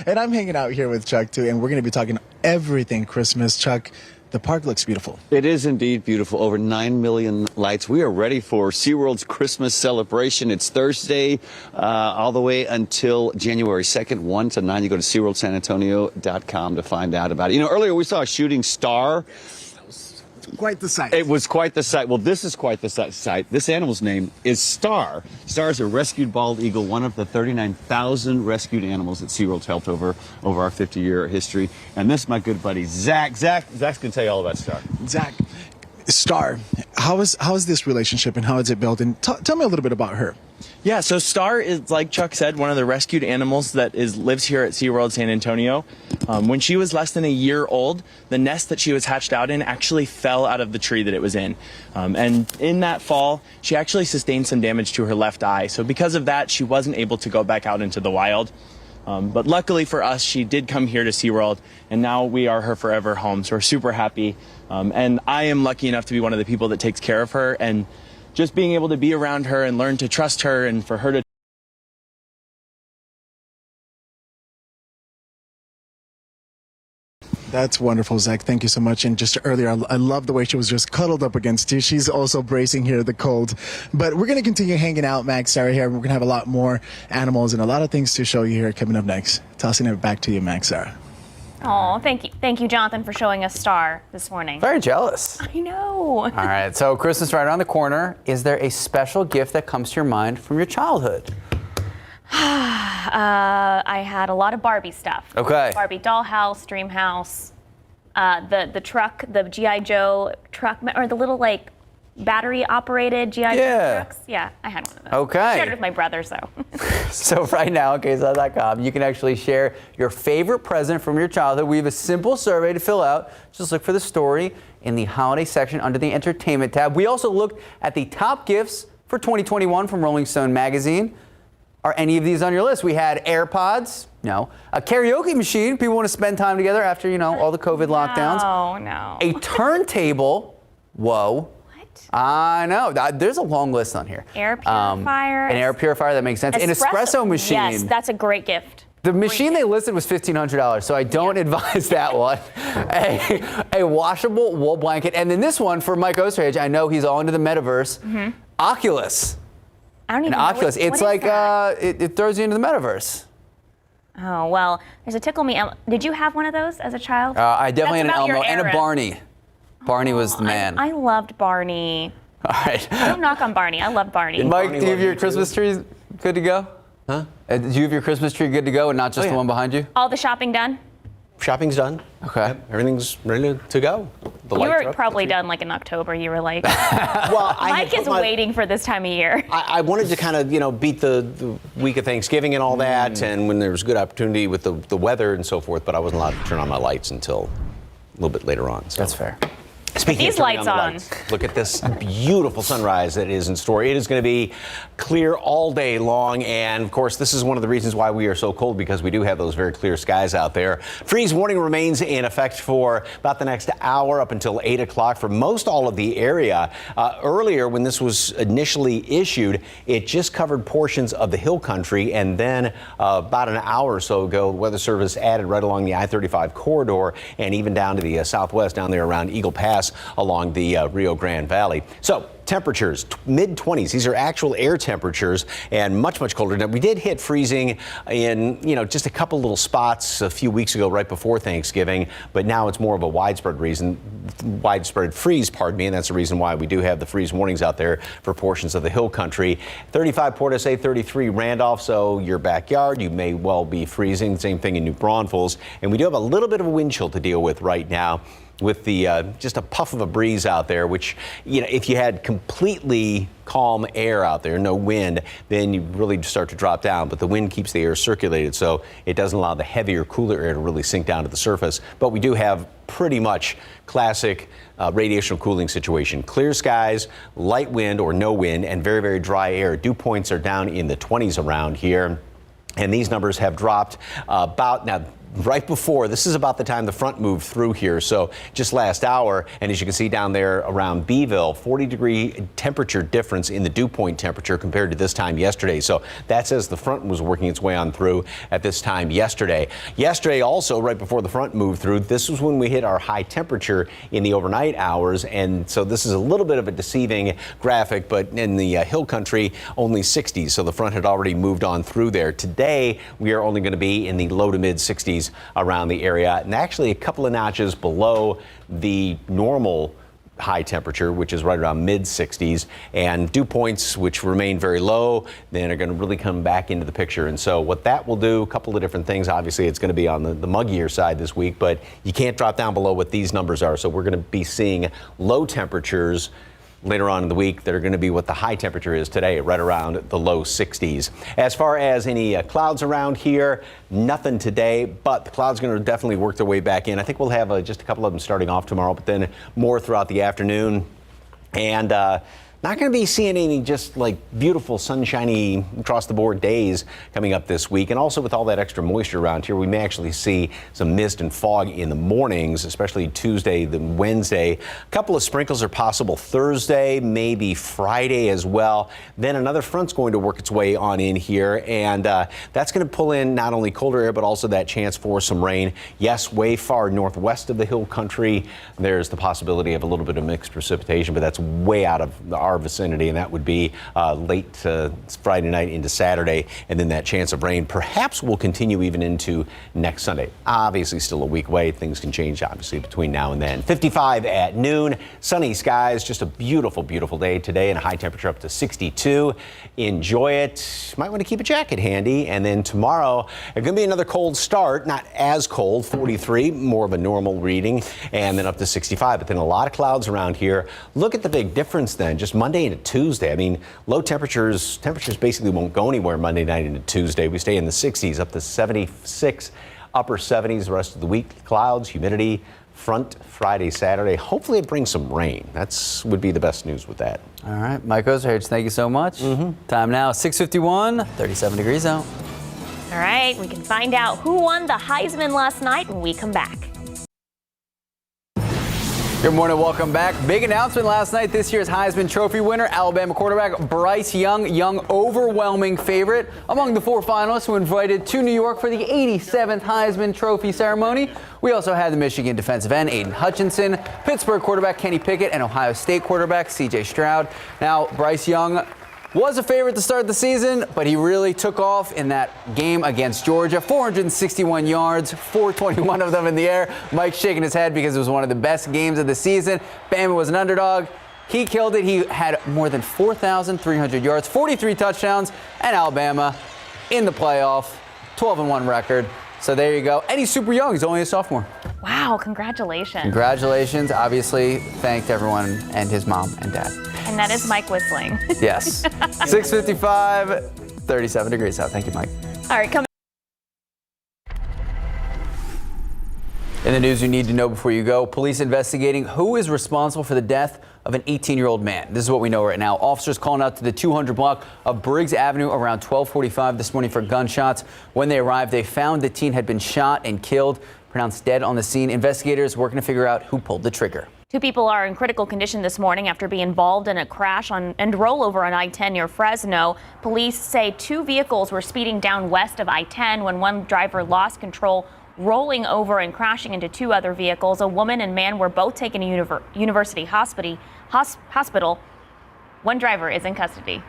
And I'm hanging out here with Chuck, too, and we're going to be talking everything Christmas. Chuck, the park looks beautiful. It is indeed beautiful. Over 9 million lights. We are ready for SeaWorld's Christmas celebration. It's Thursday all the way until January 2nd, 1 to 9. You go to SeaWorldSanAntonio.com to find out about it. You know, earlier we saw a shooting star. Quite the sight. It was quite the sight. Well, this is quite the sight. This animal's name is Star. Star is a rescued bald eagle, one of the 39,000 rescued animals that SeaWorld's helped over our 50-year history. And this is my good buddy, Zach. Zach's going to tell you all about Star. Zach, Star, how is this relationship and how is it built? And tell me a little bit about her. Yeah, so Star is, like Chuck said, one of the rescued animals that lives here at SeaWorld San Antonio. When she was less than a year old, the nest that she was hatched out in actually fell out of the tree that it was in. And in that fall, she actually sustained some damage to her left eye. So because of that, she wasn't able to go back out into the wild. But luckily for us, she did come here to SeaWorld, and now we are her forever home. So we're super happy. And I am lucky enough to be one of the people that takes care of her. And just being able to be around her and learn to trust her and for her to That's wonderful, Zach. Thank you so much. And just earlier, I love the way she was just cuddled up against you. She's also bracing here the cold. But we're going to continue hanging out, Max, Sarah, here. We're going to have a lot more animals and a lot of things to show you here coming up next. Tossing it back to you, Max, Sarah. Oh, thank you, Jonathan, for showing us Star this morning. Very jealous. I know. All right, so Christmas right around the corner. Is there a special gift that comes to your mind from your childhood? I had a lot of Barbie stuff. Okay. Barbie dollhouse, dream house, the truck, the G.I. Joe truck, or the little like battery operated G.I. Joe trucks. Yeah, I had one of those. Okay. I shared it with my brothers though. So right now on KSAT.com, you can actually share your favorite present from your childhood. We have a simple survey to fill out. Just look for the story in the holiday section under the entertainment tab. We also looked at the top gifts for 2021 from Rolling Stone magazine. Are any of these on your list? We had AirPods, no. A karaoke machine, people want to spend time together after, all the COVID lockdowns. Oh, no. A turntable, whoa. What? I know, there's a long list on here. Air purifier. An air purifier, that makes sense. An espresso machine. Yes, that's a great gift. The machine they listed was $1,500, so I don't advise that one. A washable wool blanket, and then this one for Mike Osterhage, I know he's all into the metaverse. Oculus. I don't even know. Oculus. It's like it throws you into the metaverse. Oh, well, there's a Tickle Me. Did you have one of those as a child? I definitely had an Elmo and a Barney. Barney was the man. I loved Barney. All right. Don't knock on Barney. I love Barney. Mike, do you have your Christmas tree good to go? Huh? Do you have your Christmas tree good to go and not just the one behind you? All the shopping done? Shopping's done. Okay. Yep, everything's ready to go. You were probably done like in October. You were like, well, Mike is waiting for this time of year. I wanted to kind of, beat the week of Thanksgiving and all that, and when there was good opportunity with the weather and so forth, but I wasn't allowed to turn on my lights until a little bit later on. So. That's fair. Speaking These of turning lights on the on. lights, look at this beautiful sunrise that is in store. It is going to be clear all day long, and of course, this is one of the reasons why we are so cold, because we do have those very clear skies out there. Freeze warning remains in effect for about the next hour up until 8 o'clock for most all of the area. Earlier, when this was initially issued, it just covered portions of the hill country, and then about an hour or so ago, the Weather Service added right along the I-35 corridor and even down to the southwest down there around Eagle Pass along the Rio Grande Valley. So temperatures, mid-20s. These are actual air temperatures and much, much colder. Now, we did hit freezing in, just a couple little spots a few weeks ago right before Thanksgiving, but now it's more of a widespread freeze, and that's the reason why we do have the freeze warnings out there for portions of the hill country. 35 Port SA, 33 Randolph, so your backyard, you may well be freezing. Same thing in New Braunfels. And we do have a little bit of a wind chill to deal with right now. with the just a puff of a breeze out there, which, you know, if you had completely calm air out there, no wind, then you really start to drop down. But the wind keeps the air circulated, so it doesn't allow the heavier, cooler air to really sink down to the surface. But we do have pretty much classic radiational cooling situation. Clear skies, light wind or no wind, and very, very dry air. Dew points are down in the 20s around here. And these numbers have dropped about now. Right before, this is about the time the front moved through here, so just last hour, and as you can see down there around Beeville, 40-degree temperature difference in the dew point temperature compared to this time yesterday. So that's as the front was working its way on through at this time yesterday. Yesterday also, right before the front moved through, this was when we hit our high temperature in the overnight hours, and so this is a little bit of a deceiving graphic, but in the hill country, only 60s, so the front had already moved on through there. Today, we are only going to be in the low to mid 60s around the area, and actually a couple of notches below the normal high temperature, which is right around mid 60s, and dew points, which remain very low, then are going to really come back into the picture. And so what that will do, a couple of different things. Obviously, it's going to be on the muggier side this week, but you can't drop down below what these numbers are. So we're going to be seeing low temperatures later on in the week that are going to be what the high temperature is today, right around the low 60s. As far as any clouds around here, nothing today, but the clouds are going to definitely work their way back in. I think we'll have just a couple of them starting off tomorrow, but then more throughout the afternoon. And not going to be seeing any just like beautiful sunshiny across the board days coming up this week. And also with all that extra moisture around here, we may actually see some mist and fog in the mornings, especially Tuesday, then Wednesday. A couple of sprinkles are possible Thursday, maybe Friday as well. Then another front's going to work its way on in here, and that's going to pull in not only colder air, but also that chance for some rain. Yes, way far northwest of the hill country, there's the possibility of a little bit of mixed precipitation, but that's way out of our vicinity, and that would be late Friday night into Saturday, and then that chance of rain perhaps will continue even into next Sunday. Obviously still a week away. Things can change obviously between now and then. 55 at noon, sunny skies, just a beautiful, beautiful day today, and a high temperature up to 62. Enjoy it. Might want to keep a jacket handy. And then tomorrow, it's going to be another cold start, not as cold, 43, more of a normal reading, and then up to 65, but then a lot of clouds around here. Look at the big difference then, just Monday into Tuesday. I mean, low temperatures basically won't go anywhere Monday night into Tuesday. We stay in the 60s, up to 76, upper 70s the rest of the week. Clouds, humidity, front Friday, Saturday. Hopefully it brings some rain. That's would be the best news with that. All right, Mike Osterhage, thank you so much. Time now, 6:51, 37 degrees out. All right, we can find out who won the Heisman last night when we come back. Good morning, welcome back. Big announcement last night. This year's Heisman Trophy winner, Alabama quarterback Bryce Young. Young, overwhelming favorite among the 4 finalists who invited to New York for the 87th Heisman Trophy ceremony. We also had the Michigan defensive end, Aiden Hutchinson, Pittsburgh quarterback Kenny Pickett, and Ohio State quarterback C.J. Stroud. Now, Bryce Young was a favorite to start the season, but he really took off in that game against Georgia. 461 yards, 421 of them in the air. Mike's shaking his head because it was one of the best games of the season. Bama was an underdog. He killed it. He had more than 4,300 yards, 43 touchdowns, and Alabama in the playoff, 12-1 record. So there you go. And he's super young. He's only a sophomore. Wow, congratulations. Congratulations. Obviously, thanked everyone and his mom and dad. And that is Mike whistling. Yes. 6:55, 37 degrees out. Thank you, Mike. All right, come. In the news you need to know before you go, police investigating who is responsible for the death of an 18-year-old man. This is what we know right now. Officers calling out to the 200 block of Briggs Avenue around 12:45 this morning for gunshots. When they arrived, they found the teen had been shot and killed, pronounced dead on the scene. Investigators working to figure out who pulled the trigger. 2 people are in critical condition this morning after being involved in a crash and rollover on I-10 near Fresno. Police say 2 vehicles were speeding down west of I-10 when one driver lost control, rolling over and crashing into 2 other vehicles. A woman and man were both taken to University Hospital. One driver is in custody.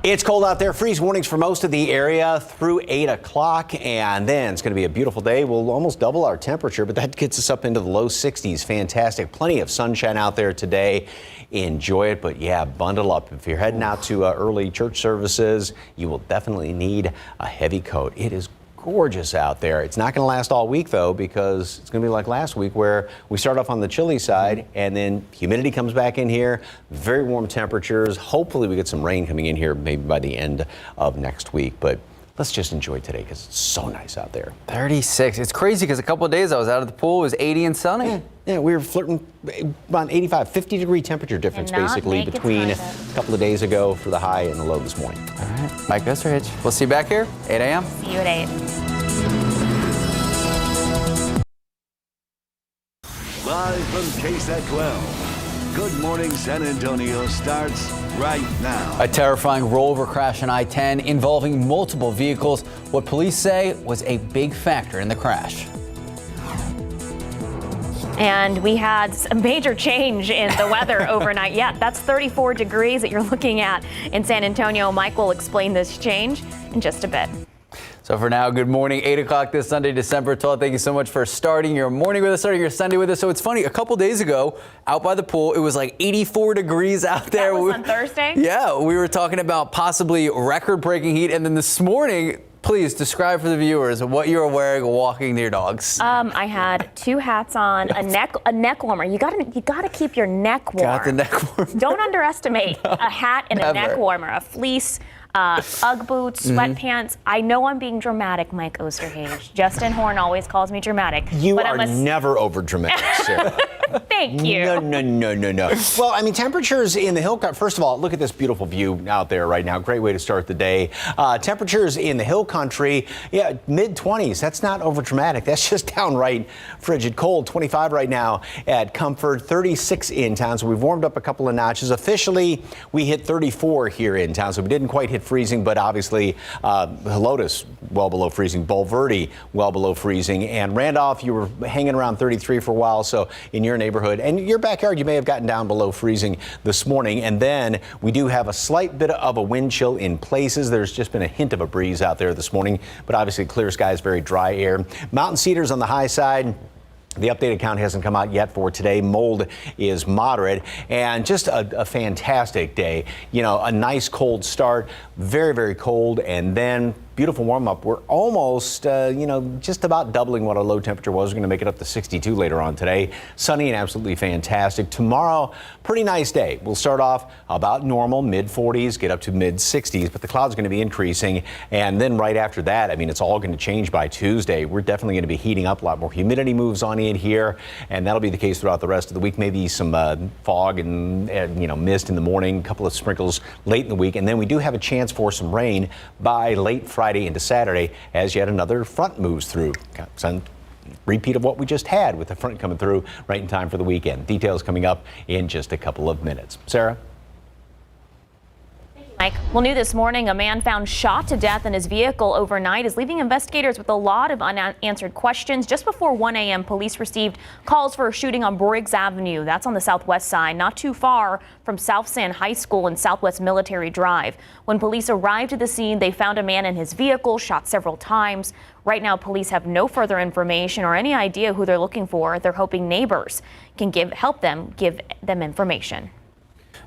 It's cold out there. Freeze warnings for most of the area through 8 o'clock. And then it's going to be a beautiful day. We'll almost double our temperature, but that gets us up into the low 60s. Fantastic. Plenty of sunshine out there today. Enjoy it. But yeah, bundle up. If you're heading out to early church services, you will definitely need a heavy coat. It is gorgeous out there. It's not going to last all week, though, because it's going to be like last week where we start off on the chilly side and then humidity comes back in here, very warm temperatures. Hopefully we get some rain coming in here maybe by the end of next week. But let's just enjoy today because it's so nice out there. 36. It's crazy because a couple of days I was out of the pool. It was 80 and sunny. Yeah, we were flirting about 85, 50-degree temperature difference basically between a couple of days ago for the high and the low this morning. All right, Mike Osterhage. We'll see you back here, 8 a.m. See you at 8. Live from KSAT 12. Good Morning San Antonio starts right now. A terrifying rollover crash on I-10 involving multiple vehicles. What police say was a big factor in the crash. And we had a major change in the weather overnight. Yeah, that's 34 degrees that you're looking at in San Antonio. Mike will explain this change in just a bit. So for now, good morning. 8 o'clock this Sunday, December 12th. Thank you so much for starting your morning with us, starting your Sunday with us. So it's funny, a couple days ago, out by the pool, it was like 84 degrees out there. That was on Thursday? Yeah, we were talking about possibly record-breaking heat. And then this morning, please describe for the viewers what you were wearing walking your dogs. I had 2 hats on, a neck warmer. You gotta keep your neck warm. Got the neck warmer. Don't underestimate a hat and a neck warmer, a fleece. Ugg boots, sweatpants. I know I'm being dramatic, Mike Osterhage. Justin Horn always calls me dramatic. You are never over dramatic, Sarah. Thank you. No. Well, I mean, temperatures in the hill country. First of all, look at this beautiful view out there right now. Great way to start the day. Temperatures in the hill country, yeah, mid-20s. That's not over dramatic. That's just downright frigid cold. 25 right now at Comfort, 36 in town. So we've warmed up a couple of notches. Officially, we hit 34 here in town. So we didn't quite hit freezing, but obviously Helotes well below freezing, Bulverde well below freezing, and Randolph, you were hanging around 33 for a while. So in your neighborhood and your backyard, you may have gotten down below freezing this morning. And then we do have a slight bit of a wind chill in places. There's just been a hint of a breeze out there this morning, but obviously clear skies, very dry air. Mountain Cedars on the high side. The updated count hasn't come out yet for today. Mold is moderate and just a fantastic day. You know, a nice cold start, very, very cold, and then beautiful warm up. We're almost, just about doubling what our low temperature was. We're going to make it up to 62 later on today. Sunny and absolutely fantastic. Tomorrow, pretty nice day. We'll start off about normal, mid-40s, get up to mid-60s, but the clouds are going to be increasing. And then right after that, I mean, it's all going to change by Tuesday. We're definitely going to be heating up. A lot more humidity moves on in here, and that'll be the case throughout the rest of the week. Maybe some fog and mist in the morning, a couple of sprinkles late in the week. And then we do have a chance for some rain by late Friday into Saturday as yet another front moves through. Some repeat of what we just had with the front coming through right in time for the weekend. Details coming up in just a couple of minutes. Sarah? Mike, well, new this morning, a man found shot to death in his vehicle overnight is leaving investigators with a lot of unanswered questions. Just before 1 a.m., police received calls for a shooting on Briggs Avenue. That's on the southwest side, not too far from South San High School and Southwest Military Drive. When police arrived at the scene, they found a man in his vehicle, shot several times. Right now, police have no further information or any idea who they're looking for. They're hoping neighbors can give them information.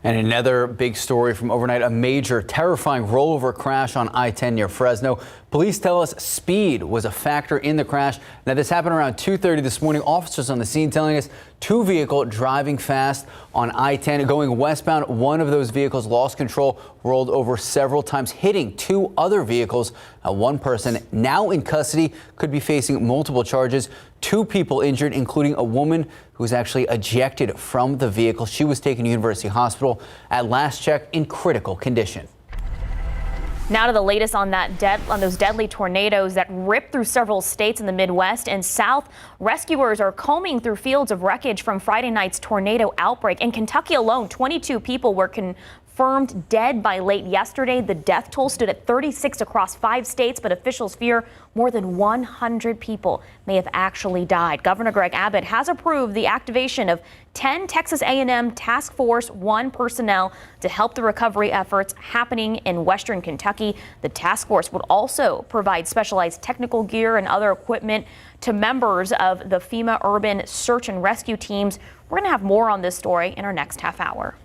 And another big story from overnight, a major terrifying rollover crash on I-10 near Fresno. Police tell us speed was a factor in the crash. Now, this happened around 2:30 this morning. Officers on the scene telling us 2 vehicles driving fast on I-10 going westbound. One of those vehicles lost control, rolled over several times, hitting 2 other vehicles. One person now in custody could be facing multiple charges. 2 people injured, including a woman who was actually ejected from the vehicle. She was taken to University Hospital at last check in critical condition. Now to the latest on those deadly tornadoes that ripped through several states in the Midwest and South. Rescuers are combing through fields of wreckage from Friday night's tornado outbreak. In Kentucky alone, 22 people were confirmed dead by late yesterday. The death toll stood at 36 across 5 states, but officials fear more than 100 people may have actually died. Governor Greg Abbott has approved the activation of 10 Texas A&M Task Force 1 personnel to help the recovery efforts happening in western Kentucky. The task force would also provide specialized technical gear and other equipment to members of the FEMA urban search and rescue teams. We're going to have more on this story in our next half hour.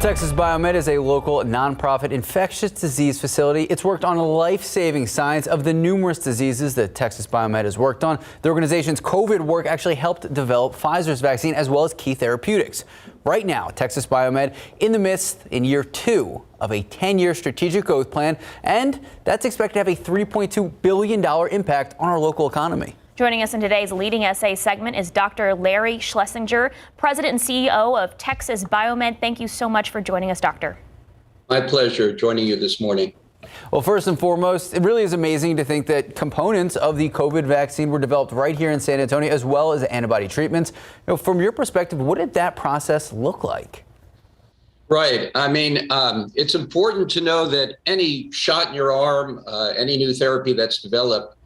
Texas Biomed is a local nonprofit infectious disease facility. It's worked on life-saving science of the numerous diseases that Texas Biomed has worked on. The organization's COVID work actually helped develop Pfizer's vaccine as well as key therapeutics. Right now, Texas Biomed in the midst in year 2 of a 10-year strategic growth plan, and that's expected to have a $3.2 billion impact on our local economy. Joining us in today's Leading SA segment is Dr. Larry Schlesinger, President and CEO of Texas Biomed. Thank you so much for joining us, Doctor. My pleasure joining you this morning. Well, first and foremost, it really is amazing to think that components of the COVID vaccine were developed right here in San Antonio, as well as antibody treatments. From your perspective, what did that process look like? Right. I mean, it's important to know that any shot in your arm, any new therapy that's developed,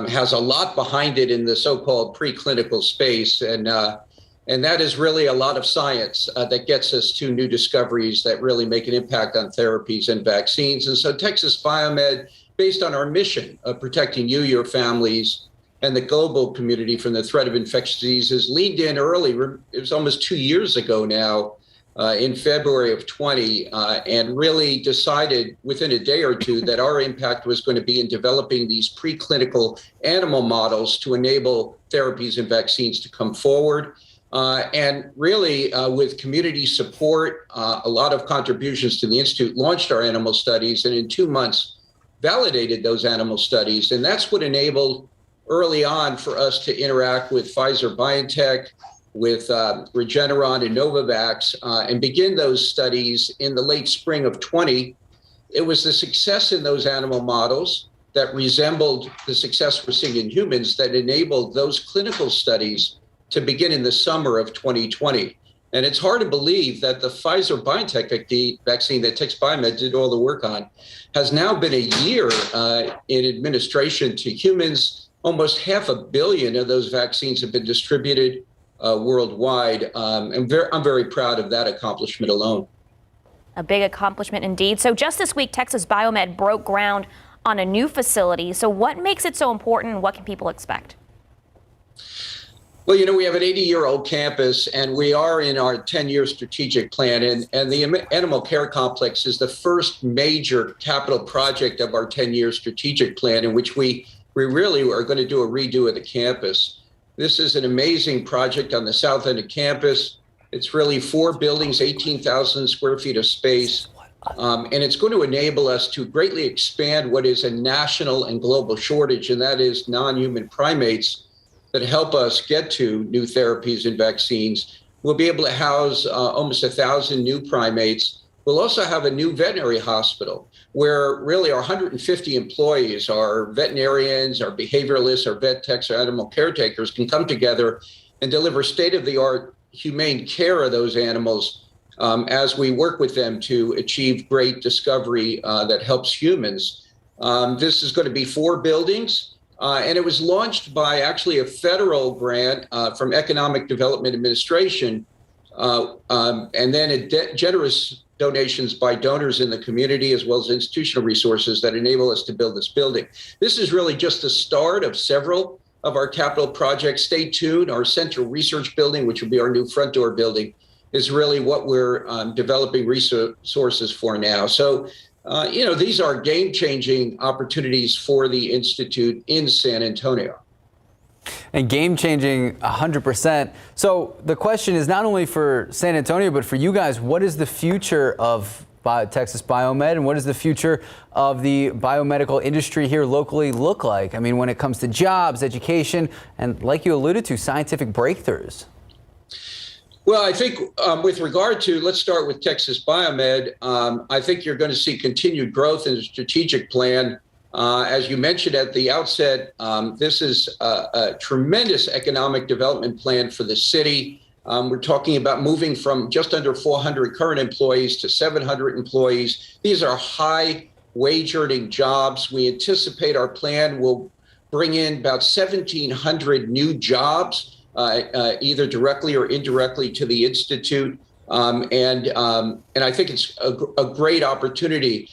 has a lot behind it in the so-called preclinical space. And that is really a lot of science that gets us to new discoveries that really make an impact on therapies and vaccines. And so Texas Biomed, based on our mission of protecting you, your families, and the global community from the threat of infectious diseases, leaned in early. It was almost 2 years ago now, in February of 20, and really decided within a day or two that our impact was going to be in developing these preclinical animal models to enable therapies and vaccines to come forward. And really, with community support, a lot of contributions to the Institute, launched our animal studies, and in 2 months validated those animal studies. And that's what enabled early on for us to interact with Pfizer-BioNTech, with Regeneron and Novavax, and begin those studies in the late spring of 20. It was the success in those animal models that resembled the success we're seeing in humans that enabled those clinical studies to begin in the summer of 2020. And it's hard to believe that the Pfizer-BioNTech vaccine that Texas Biomed did all the work on has now been a year in administration to humans. Almost 500 million of those vaccines have been distributed worldwide. I'm very proud of that accomplishment alone. A big accomplishment indeed. So just this week, Texas Biomed broke ground on a new facility. So what makes it so important, and what can people expect? Well, we have an 80-year-old campus, and we are in our 10-year strategic plan. And the Animal Care Complex is the first major capital project of our 10-year strategic plan, in which we really are going to do a redo of the campus. This is an amazing project on the south end of campus. It's really 4 buildings, 18,000 square feet of space. And it's going to enable us to greatly expand what is a national and global shortage, and that is non-human primates that help us get to new therapies and vaccines. We'll be able to house almost 1,000 new primates. We'll also have a new veterinary hospital where really our 150 employees, our veterinarians, our behavioralists, our vet techs, our animal caretakers can come together and deliver state-of-the-art humane care of those animals as we work with them to achieve great discovery that helps humans. This is going to be 4 buildings, and it was launched by actually a federal grant from Economic Development Administration, and then generous donations by donors in the community, as well as institutional resources that enable us to build this building. This is really just the start of several of our capital projects. Stay tuned. Our Central Research Building, which will be our new front door building, is really what we're developing resources for now. So, these are game-changing opportunities for the Institute in San Antonio. And game-changing 100%. So the question is not only for San Antonio, but for you guys, what is the future of Texas Biomed, and what does the future of the biomedical industry here locally look like? I mean, when it comes to jobs, education, and like you alluded to, scientific breakthroughs. Well, I think with regard to, let's start with Texas Biomed, I think you're going to see continued growth in the strategic plan. As you mentioned at the outset, this is a tremendous economic development plan for the city. We're talking about moving from just under 400 current employees to 700 employees. These are high wage earning jobs. We anticipate our plan will bring in about 1,700 new jobs, either directly or indirectly to the Institute. And I think it's a great opportunity.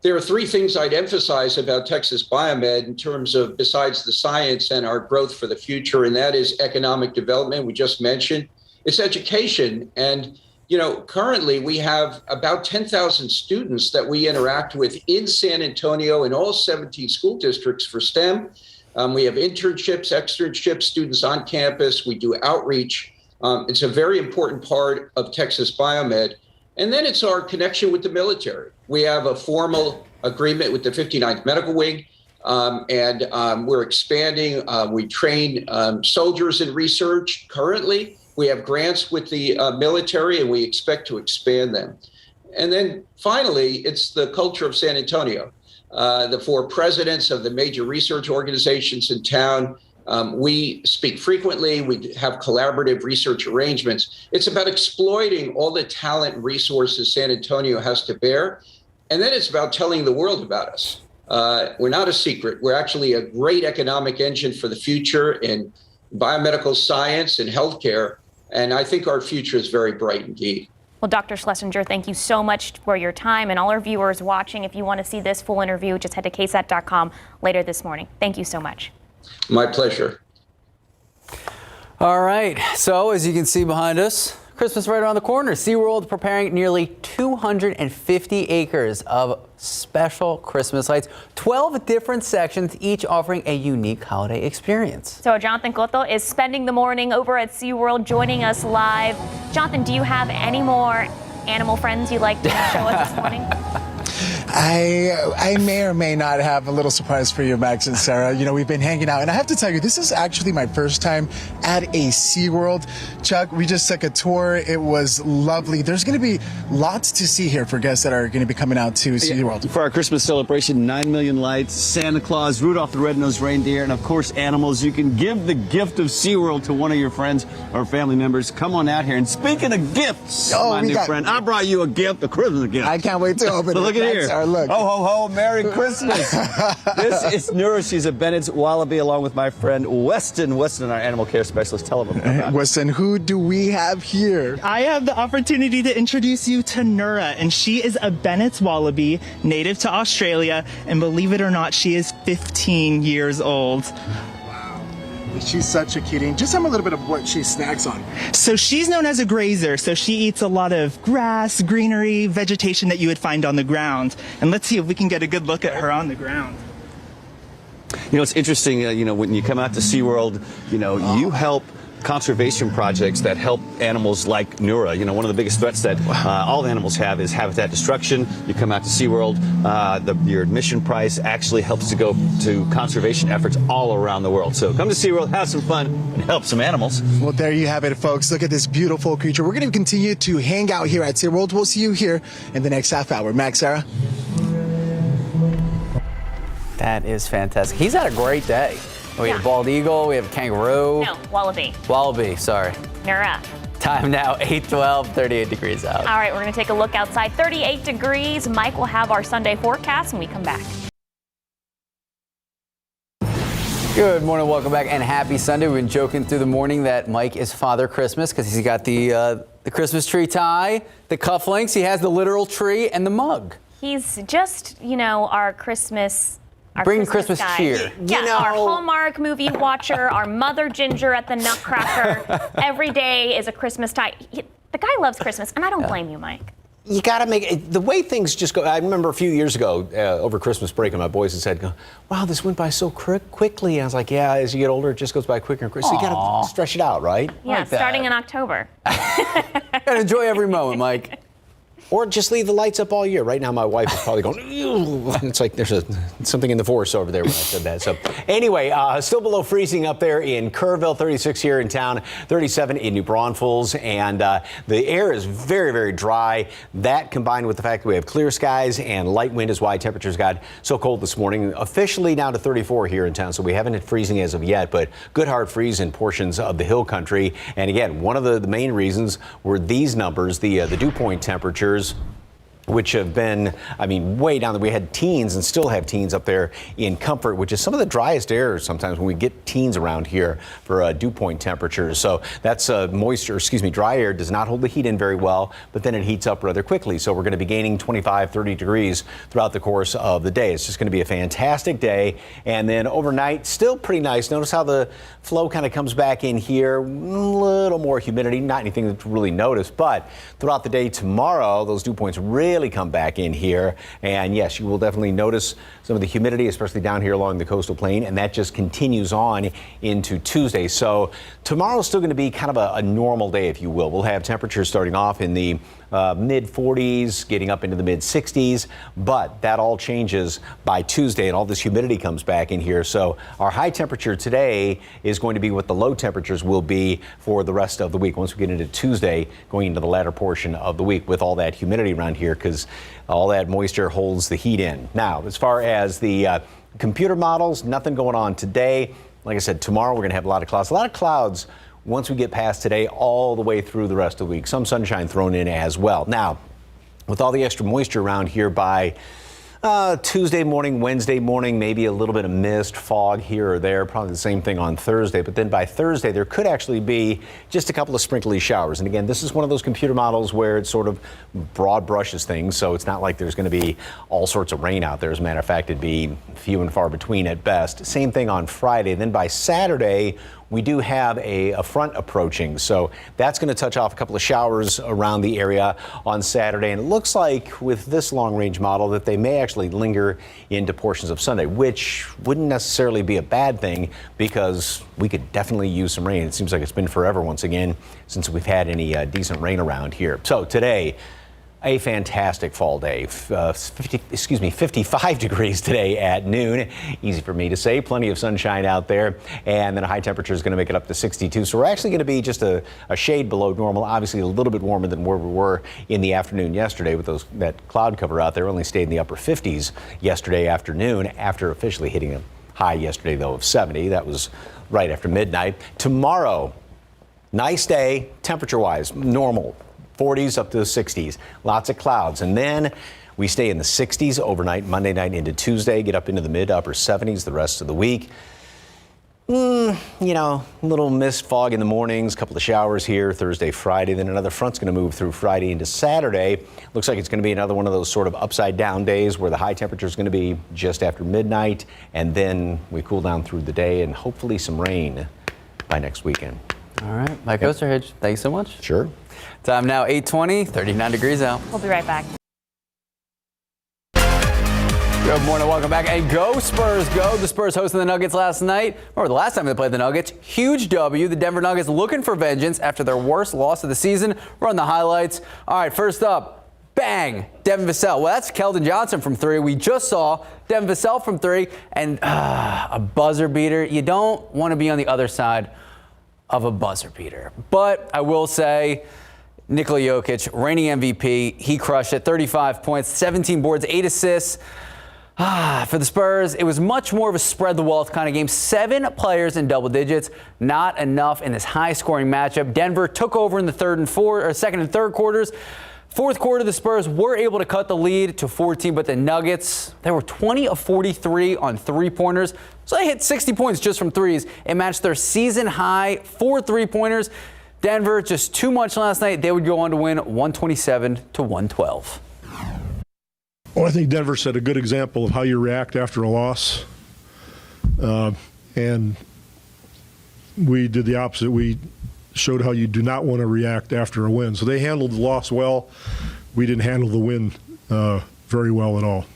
There are 3 things I'd emphasize about Texas Biomed in terms of, besides the science and our growth for the future, and that is economic development, we just mentioned. It's education. And currently we have about 10,000 students that we interact with in San Antonio in all 17 school districts for STEM. We have internships, externships, students on campus. We do outreach. It's a very important part of Texas Biomed. And then it's our connection with the military. We have a formal agreement with the 59th Medical Wing, and we're expanding. We train soldiers in research currently. We have grants with the military, and we expect to expand them. And then finally, it's the culture of San Antonio. The 4 presidents of the major research organizations in town, we speak frequently. We have collaborative research arrangements. It's about exploiting all the talent and resources San Antonio has to bear. And then it's about telling the world about us. We're not a secret. We're actually a great economic engine for the future in biomedical science and healthcare. And I think our future is very bright indeed. Well, Dr. Schlesinger, thank you so much for your time. And all our viewers watching, if you want to see this full interview, just head to KSAT.com later this morning. Thank you so much. My pleasure. All right. So as you can see behind us, Christmas right around the corner. SeaWorld preparing nearly 250 acres of special Christmas lights, 12 different sections, each offering a unique holiday experience. So Jonathan Cotto is spending the morning over at SeaWorld, joining us live. Jonathan, do you have any more animal friends you'd like to show us this morning? I may or may not have a little surprise for you, Max and Sarah. We've been hanging out, and I have to tell you, this is actually my first time at a SeaWorld. Chuck, we just took a tour. It was lovely. There's going to be lots to see here for guests that are going to be coming out to SeaWorld. For our Christmas celebration, 9 million lights, Santa Claus, Rudolph the Red-Nosed Reindeer, and of course animals. You can give the gift of SeaWorld to one of your friends or family members. Come on out here. And speaking of gifts, my new friend, I brought you a gift, a Christmas gift. I can't wait to open it. Look at here. Look. Ho, ho, ho, Merry Christmas. This is Nura. She's a Bennett's Wallaby, along with my friend Weston. Weston, our animal care specialist. Tell them about it. Weston, who do we have here? I have the opportunity to introduce you to Nura, and she is a Bennett's Wallaby, native to Australia, and believe it or not, she is 15 years old. She's such a cutie. Just tell me a little bit of what she snacks on. So she's known as a grazer, so she eats a lot of grass, greenery, vegetation that you would find on the ground. And let's see if we can get a good look at her on the ground. It's interesting, when you come out to SeaWorld, you help conservation projects that help animals like Nura. One of the biggest threats that all animals have is habitat destruction. You come out to SeaWorld, your admission price actually helps to go to conservation efforts all around the world. So come to SeaWorld, have some fun, and help some animals. Well, there you have it, folks. Look at this beautiful creature. We're going to continue to hang out here at SeaWorld. We'll see you here in the next half hour. Max, Sarah? That is fantastic. He's had a great day. We have a bald eagle, we have a kangaroo. No, wallaby. Wallaby, sorry. Nura. Time now, 8:12, 38 degrees out. All right, we're going to take a look outside. 38 degrees. Mike will have our Sunday forecast when we come back. Good morning, welcome back, and happy Sunday. We've been joking through the morning that Mike is Father Christmas because he's got the Christmas tree tie, the cufflinks, he has the literal tree, and the mug. He's just, our Christmas... Bring Christmas cheer. Yeah, our Hallmark movie watcher, our mother Ginger at the Nutcracker. Every day is a Christmas tie. The guy loves Christmas, and I don't blame you, Mike. You got to make it, the way things just go. I remember a few years ago over Christmas break, and my boys had said, wow, this went by so quickly. And I was like, yeah, as you get older, it just goes by quicker and quicker. So you got to stretch it out, right? Yeah, like starting in October. Gotta enjoy every moment, Mike. Or just leave the lights up all year. Right now, my wife is probably going, ew. It's like there's something in the force over there when I said that. So anyway, still below freezing up there in Kerrville, 36 here in town, 37 in New Braunfels. And the air is very, very dry. That combined with the fact that we have clear skies and light wind is why temperatures got so cold this morning. Officially down to 34 here in town. So we haven't hit freezing as of yet, but good hard freeze in portions of the hill country. And again, one of the main reasons were these numbers, the dew point temperatures. which have been, way down there. We had teens and still have teens up there in Comfort, which is some of the driest air sometimes when we get teens around here for dew point temperatures. So that's dry air does not hold the heat in very well, but then it heats up rather quickly. So we're going to be gaining 25, 30 degrees throughout the course of the day. It's just going to be a fantastic day. And then overnight, still pretty nice. Notice how the flow kind of comes back in here. A little more humidity, not anything to really notice, but throughout the day tomorrow, those dew points really come back in here. And yes, you will definitely notice some of the humidity, especially down here along the coastal plain, and that just continues on into Tuesday. So tomorrow's still going to be kind of a normal day, if you will. We'll have temperatures starting off in the mid 40s, getting up into the mid 60s, but that all changes by Tuesday and all this humidity comes back in here. So our high temperature today is going to be what the low temperatures will be for the rest of the week once we get into Tuesday, going into the latter portion of the week with all that humidity around here, because all that moisture holds the heat in. Now, as far as the computer models, nothing going on today. Like I said, tomorrow we're going to have a lot of clouds. Once we get past today, all the way through the rest of the week. Some sunshine thrown in as well. Now, with all the extra moisture around here by Tuesday morning, Wednesday morning, maybe a little bit of mist, fog here or there, probably the same thing on Thursday. But then by Thursday, there could actually be just a couple of sprinkly showers. And again, this is one of those computer models where it sort of broad brushes things. So it's not like there's going to be all sorts of rain out there. As a matter of fact, it'd be few and far between at best. Same thing on Friday. Then by Saturday, we do have a front approaching, so that's going to touch off a couple of showers around the area on Saturday. And it looks like with this long-range model that they may actually linger into portions of Sunday, which wouldn't necessarily be a bad thing because we could definitely use some rain. It seems like it's been forever once again since we've had any decent rain around here. So today, a fantastic fall day. 55 degrees today at noon. Easy for me to say. Plenty of sunshine out there. And then a high temperature is going to make it up to 62. So we're actually going to be just a shade below normal. Obviously a little bit warmer than where we were in the afternoon yesterday with that cloud cover out there. Only stayed in the upper 50s yesterday afternoon after officially hitting a high yesterday, though, of 70. That was right after midnight. Tomorrow, nice day, temperature-wise, normal. 40s up to the 60s, lots of clouds. And then we stay in the 60s overnight, Monday night into Tuesday, get up into the mid upper 70s the rest of the week. Little mist, fog in the mornings, couple of showers here Thursday, Friday. Then another front's going to move through Friday into Saturday. Looks like it's going to be another one of those sort of upside down days where the high temperature is going to be just after midnight. And then we cool down through the day and hopefully some rain by next weekend. All right, Mike Osterhage, thanks so much. Sure. Time now 8:20, 39 degrees out. We'll be right back. Good morning, welcome back. And go Spurs, go. The Spurs hosting the Nuggets last night. Remember the last time they played the Nuggets? Huge W. The Denver Nuggets looking for vengeance after their worst loss of the season. Run the highlights. All right, first up, bang, Devin Vassell. Well, that's Keldon Johnson from three. We just saw Devin Vassell from three. And a buzzer beater. You don't want to be on the other side of a buzzer beater. But I will say, Nikola Jokic, reigning MVP, he crushed it. 35 points, 17 boards, 8 assists. For the Spurs, it was much more of a spread the wealth kind of game. 7 players in double digits, not enough in this high-scoring matchup. Denver took over in the second and third quarters. Fourth quarter, the Spurs were able to cut the lead to 14, but the Nuggets, they were 20 of 43 on three-pointers. So they hit 60 points just from threes. It matched their season high 4 three-pointers. Denver, just too much last night. They would go on to win 127-112. Well, I think Denver set a good example of how you react after a loss. And we did the opposite. We showed how you do not want to react after a win. So they handled the loss well. We didn't handle the win very well at all.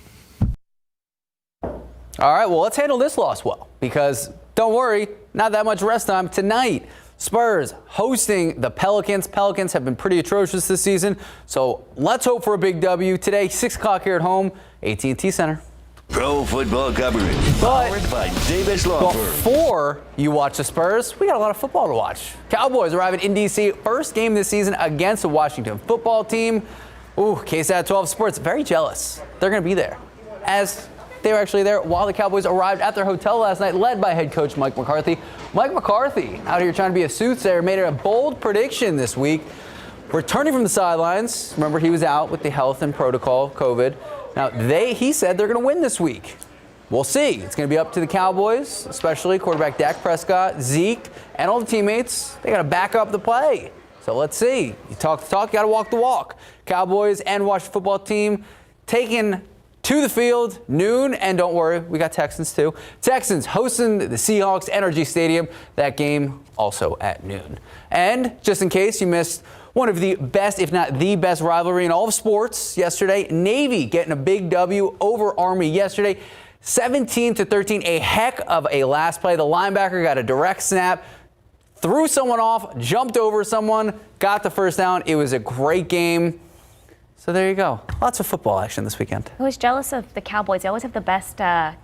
All right, well, let's handle this loss well, because don't worry, not that much rest time tonight. Spurs hosting the Pelicans. Pelicans have been pretty atrocious this season, so let's hope for a big W today, 6 o'clock here at home, AT&T Center. Pro football coverage powered by Davis Law Firm. Before you watch the Spurs, we got a lot of football to watch. Cowboys arriving in D.C. First game this season against the Washington football team. Ooh, KSAT 12 Sports, very jealous. They're going to be there, as they were actually there while the Cowboys arrived at their hotel last night, led by head coach Mike McCarthy. Mike McCarthy, out here trying to be a soothsayer, made a bold prediction this week. returning from the sidelines. Remember, he was out with the health and protocol, COVID. Now, he said they're going to win this week. We'll see. It's going to be up to the Cowboys, especially quarterback Dak Prescott, Zeke, and all the teammates. They got to back up the play. So let's see. You talk the talk, you got to walk the walk. Cowboys and Washington football team taking to the field noon, and don't worry, we got Texans too. Texans hosting the Seahawks, NRG Stadium. That game also at noon. And just in case you missed one of the best, if not the best rivalry in all of sports yesterday, Navy getting a big W over Army yesterday. 17-13, a heck of a last play. The linebacker got a direct snap, threw someone off, jumped over someone, got the first down. It was a great game. So there you go. Lots of football action this weekend. I was jealous of the Cowboys. They always have the best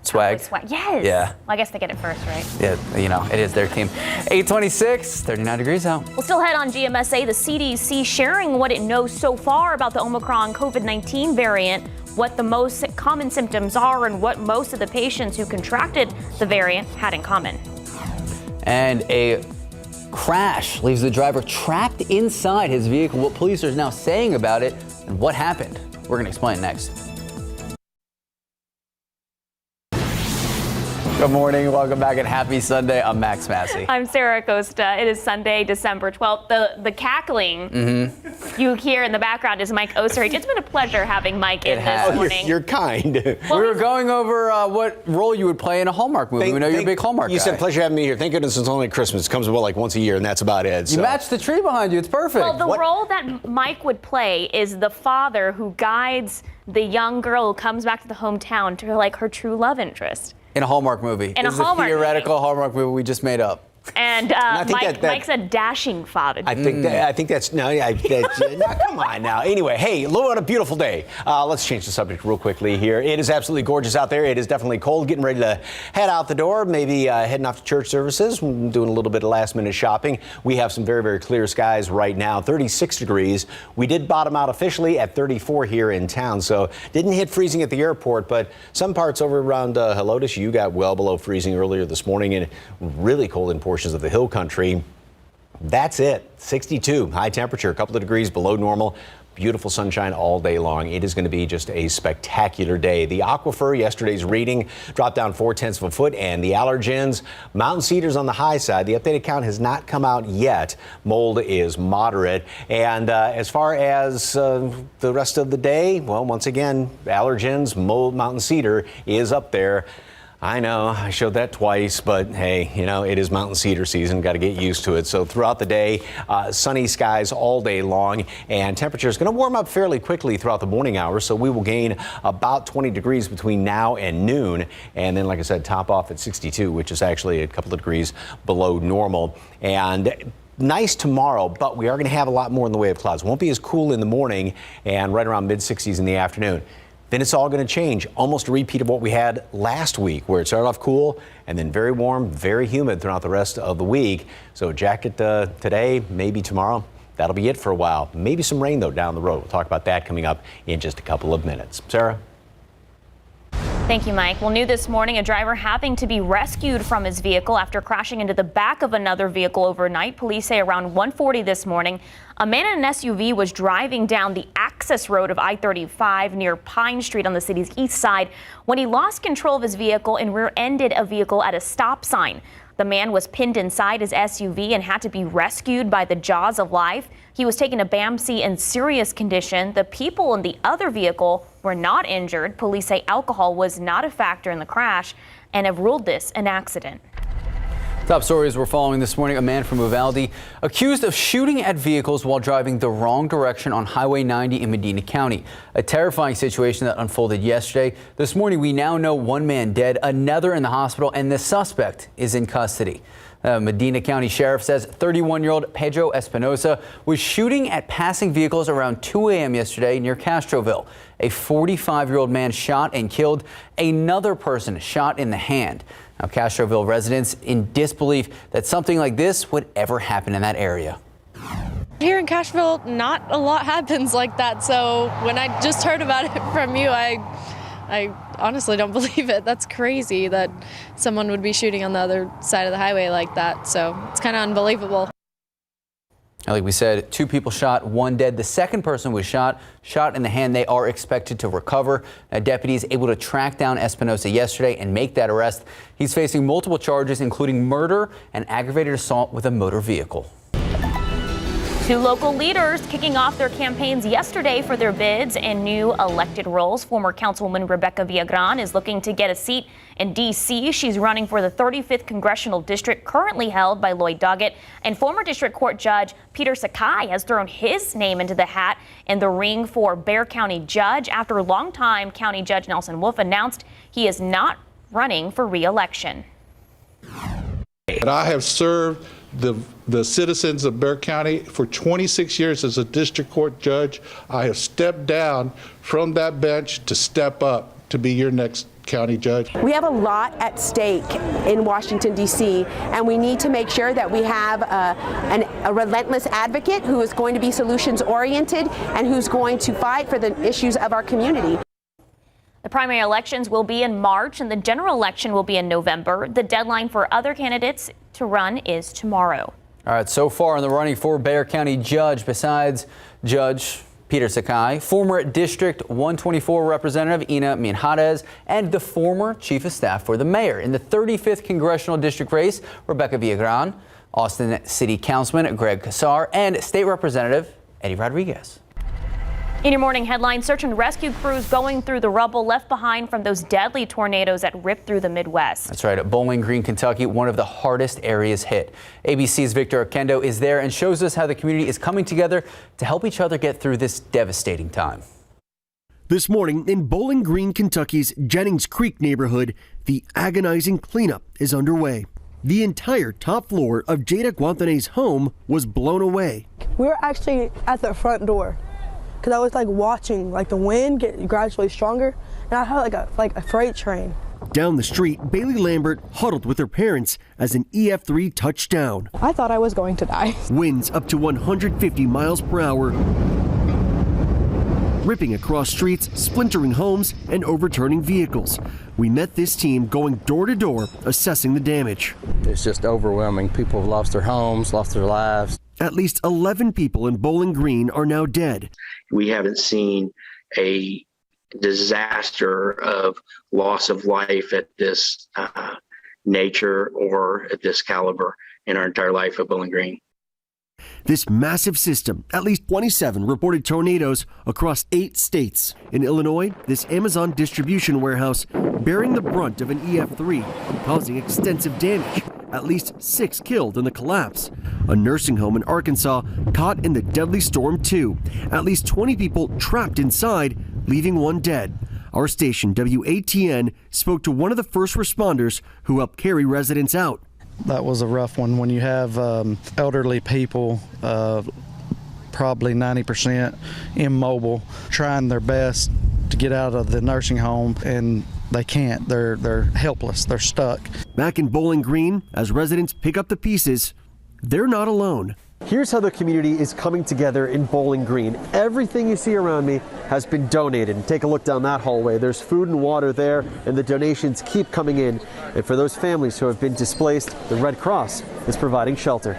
swag. Yes. Yeah. Well, I guess they get it first, right? Yeah, it is their team. 826, 39 degrees out. We'll still head on GMSA. The CDC sharing what it knows so far about the Omicron COVID-19 variant, what the most common symptoms are, and what most of the patients who contracted the variant had in common. And a crash leaves the driver trapped inside his vehicle. What police are now saying about it and what happened, we're going to explain next. Good morning. Welcome back and happy Sunday. I'm Max Massey. I'm Sarah Acosta. It is Sunday, December 12th. The cackling you hear in the background is Mike Osterich. It's been a pleasure having Mike in this morning. You're kind. We were going over what role you would play in a Hallmark movie. We know you're a big Hallmark guy. You said pleasure having me here. Thank goodness it's only Christmas. It comes about like once a year, and that's about it. You matched the tree behind you. It's perfect. Well, the role that Mike would play is the father who guides the young girl who comes back to the hometown to her true love interest. In a Hallmark movie. In a Hallmark theoretical Hallmark movie we just made up. And Mike's a dashing father. I think that's come on now. Anyway, hey, what a beautiful day. Let's change the subject real quickly here. It is absolutely gorgeous out there. It is definitely cold. Getting ready to head out the door. Maybe heading off to church services. Doing a little bit of last minute shopping. We have some very, very clear skies right now. 36 degrees. We did bottom out officially at 34 here in town. So didn't hit freezing at the airport, but some parts over around Helotes, you got well below freezing earlier this morning and really cold in portions of the hill country. That's it. 62 high temperature, a couple of degrees below normal. Beautiful sunshine all day long. It is going to be just a spectacular day. The aquifer, yesterday's reading, dropped down 0.4 of a foot, and the allergens, Mountain Cedar's on the high side. The updated count has not come out yet. Mold is moderate. And as far as the rest of the day, well, once again, allergens, mold, Mountain Cedar is up there. I know, I showed that twice, but hey, it is Mountain Cedar season. Got to get used to it. So throughout the day, sunny skies all day long, and temperature is going to warm up fairly quickly throughout the morning hours. So we will gain about 20 degrees between now and noon. And then, like I said, top off at 62, which is actually a couple of degrees below normal. And nice tomorrow, but we are going to have a lot more in the way of clouds. Won't be as cool in the morning and right around mid-60s in the afternoon. Then it's all going to change. Almost a repeat of what we had last week, where it started off cool and then very warm, very humid throughout the rest of the week. So jacket today, maybe tomorrow. That'll be it for a while. Maybe some rain, though, down the road. We'll talk about that coming up in just a couple of minutes. Sarah? Thank you, Mike. Well, new this morning, a driver having to be rescued from his vehicle after crashing into the back of another vehicle overnight. Police say around 1:40 this morning, a man in an SUV was driving down the access road of I-35 near Pine Street on the city's east side when he lost control of his vehicle and rear-ended a vehicle at a stop sign. The man was pinned inside his SUV and had to be rescued by the jaws of life. He was taken to BAMC in serious condition. The people in the other vehicle were not injured. Police say alcohol was not a factor in the crash and have ruled this an accident. Top stories we're following this morning. A man from Uvalde accused of shooting at vehicles while driving the wrong direction on Highway 90 in Medina County. A terrifying situation that unfolded yesterday. This morning, we now know one man dead, another in the hospital, and the suspect is in custody. Medina County Sheriff says 31-year-old Pedro Espinoza was shooting at passing vehicles around 2 a.m. yesterday near Castroville. A 45-year-old man shot and killed another person shot in the hand. Now, Castroville residents in disbelief that something like this would ever happen in that area. Here in Castroville, not a lot happens like that. So when I just heard about it from you, I honestly don't believe it. That's crazy that someone would be shooting on the other side of the highway like that. So it's kind of unbelievable. Like we said, 2 people shot, 1 dead. The second person was shot in the hand. They are expected to recover. Now, deputies able to track down Espinoza yesterday and make that arrest. He's facing multiple charges, including murder and aggravated assault with a motor vehicle. 2 local leaders kicking off their campaigns yesterday for their bids and new elected roles. Former Councilwoman Rebecca Villagran is looking to get a seat in D.C. She's running for the 35th Congressional District, currently held by Lloyd Doggett. And former District Court Judge Peter Sakai has thrown his name into the hat in the ring for Bexar County Judge after longtime County Judge Nelson Wolff announced he is not running for re-election. And I have served the citizens of Bexar County for 26 years as a district court judge. I have stepped down from that bench to step up to be your next county judge. We have a lot at stake in Washington, D.C., and we need to make sure that we have a relentless advocate who is going to be solutions oriented and who's going to fight for the issues of our community. The primary elections will be in March and the general election will be in November. The deadline for other candidates to run is tomorrow. All right, so far in the running for Bexar County Judge, besides Judge Peter Sakai, former District 124 Representative Ina Minjarez, and the former Chief of Staff for the Mayor. In the 35th Congressional District race, Rebecca Villagran, Austin City Councilman Greg Casar, and State Representative Eddie Rodriguez. In your morning headlines, search and rescue crews going through the rubble left behind from those deadly tornadoes that ripped through the Midwest. That's right. At Bowling Green, Kentucky, one of the hardest areas hit. ABC's Victor Oquendo is there and shows us how the community is coming together to help each other get through this devastating time. This morning in Bowling Green, Kentucky's Jennings Creek neighborhood, the agonizing cleanup is underway. The entire top floor of Jada Guantane's home was blown away. We were actually at the front door, because I was watching the wind get gradually stronger, and I felt like a freight train. Down the street, Bailey Lambert huddled with her parents as an EF3 touched down. I thought I was going to die. Winds up to 150 miles per hour, ripping across streets, splintering homes, and overturning vehicles. We met this team going door to door, assessing the damage. It's just overwhelming. People have lost their homes, lost their lives. At least 11 people in Bowling Green are now dead. We haven't seen a disaster of loss of life at this nature or at this caliber in our entire life of Bowling Green. This massive system, at least 27 reported tornadoes across 8 states. In Illinois, this Amazon distribution warehouse bearing the brunt of an EF3, causing extensive damage. At least 6 killed in the collapse. A nursing home in Arkansas caught in the deadly storm too. At least 20 people trapped inside, leaving 1 dead. Our station, WATN, spoke to one of the first responders who helped carry residents out. That was a rough one when you have elderly people, probably 90% immobile, trying their best to get out of the nursing home, and they can't. They're helpless. They're stuck. Back in Bowling Green, as residents pick up the pieces, they're not alone. Here's how the community is coming together in Bowling Green. Everything you see around me has been donated. Take a look down that hallway. There's food and water there, and the donations keep coming in. And for those families who have been displaced, the Red Cross is providing shelter.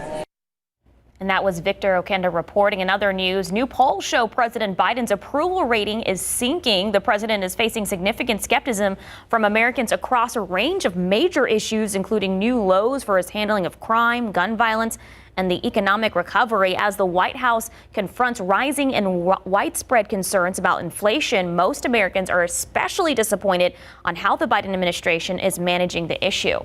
And that was Victor Oquendo reporting. In other news, new polls show President Biden's approval rating is sinking. The president is facing significant skepticism from Americans across a range of major issues, including new lows for his handling of crime, gun violence, and the economic recovery. As the White House confronts rising and widespread concerns about inflation, most Americans are especially disappointed on how the Biden administration is managing the issue.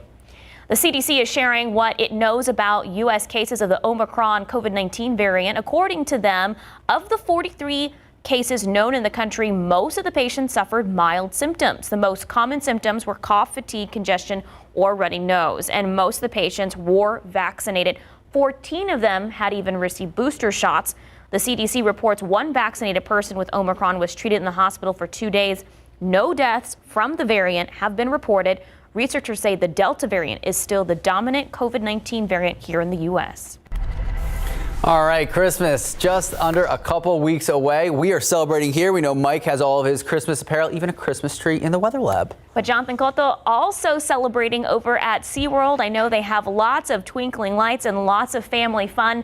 The CDC is sharing what it knows about U.S. cases of the Omicron COVID-19 variant. According to them, of the 43 cases known in the country, most of the patients suffered mild symptoms. The most common symptoms were cough, fatigue, congestion, or runny nose, and most of the patients were vaccinated. 14 of them had even received booster shots. The CDC reports 1 vaccinated person with Omicron was treated in the hospital for 2 days. No deaths from the variant have been reported. Researchers say the Delta variant is still the dominant COVID-19 variant here in the U.S. All right, Christmas just under a couple weeks away. We are celebrating here. We know Mike has all of his Christmas apparel, even a Christmas tree in the weather lab. But Jonathan Cotto also celebrating over at SeaWorld. I know they have lots of twinkling lights and lots of family fun.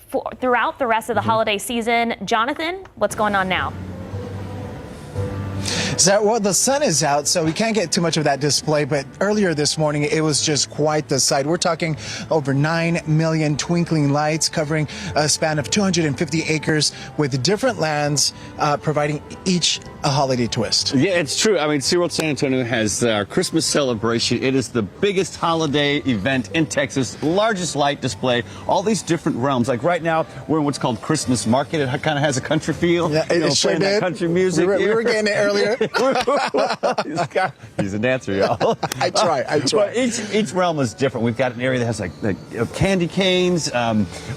throughout the rest of the holiday season. Jonathan, what's going on now? So, well, the sun is out, so we can't get too much of that display, but earlier this morning, it was just quite the sight. We're talking over 9 million twinkling lights covering a span of 250 acres with different lands, providing each a holiday twist. Yeah, it's true. I mean, SeaWorld San Antonio has our Christmas celebration. It is the biggest holiday event in Texas, largest light display, all these different realms. Like right now, we're in what's called Christmas Market. It kind of has a country feel. Yeah, it sure playing that did. country music. We were getting it earlier. He's a dancer, y'all. I try. Well, each realm is different. We've got an area that has like candy canes.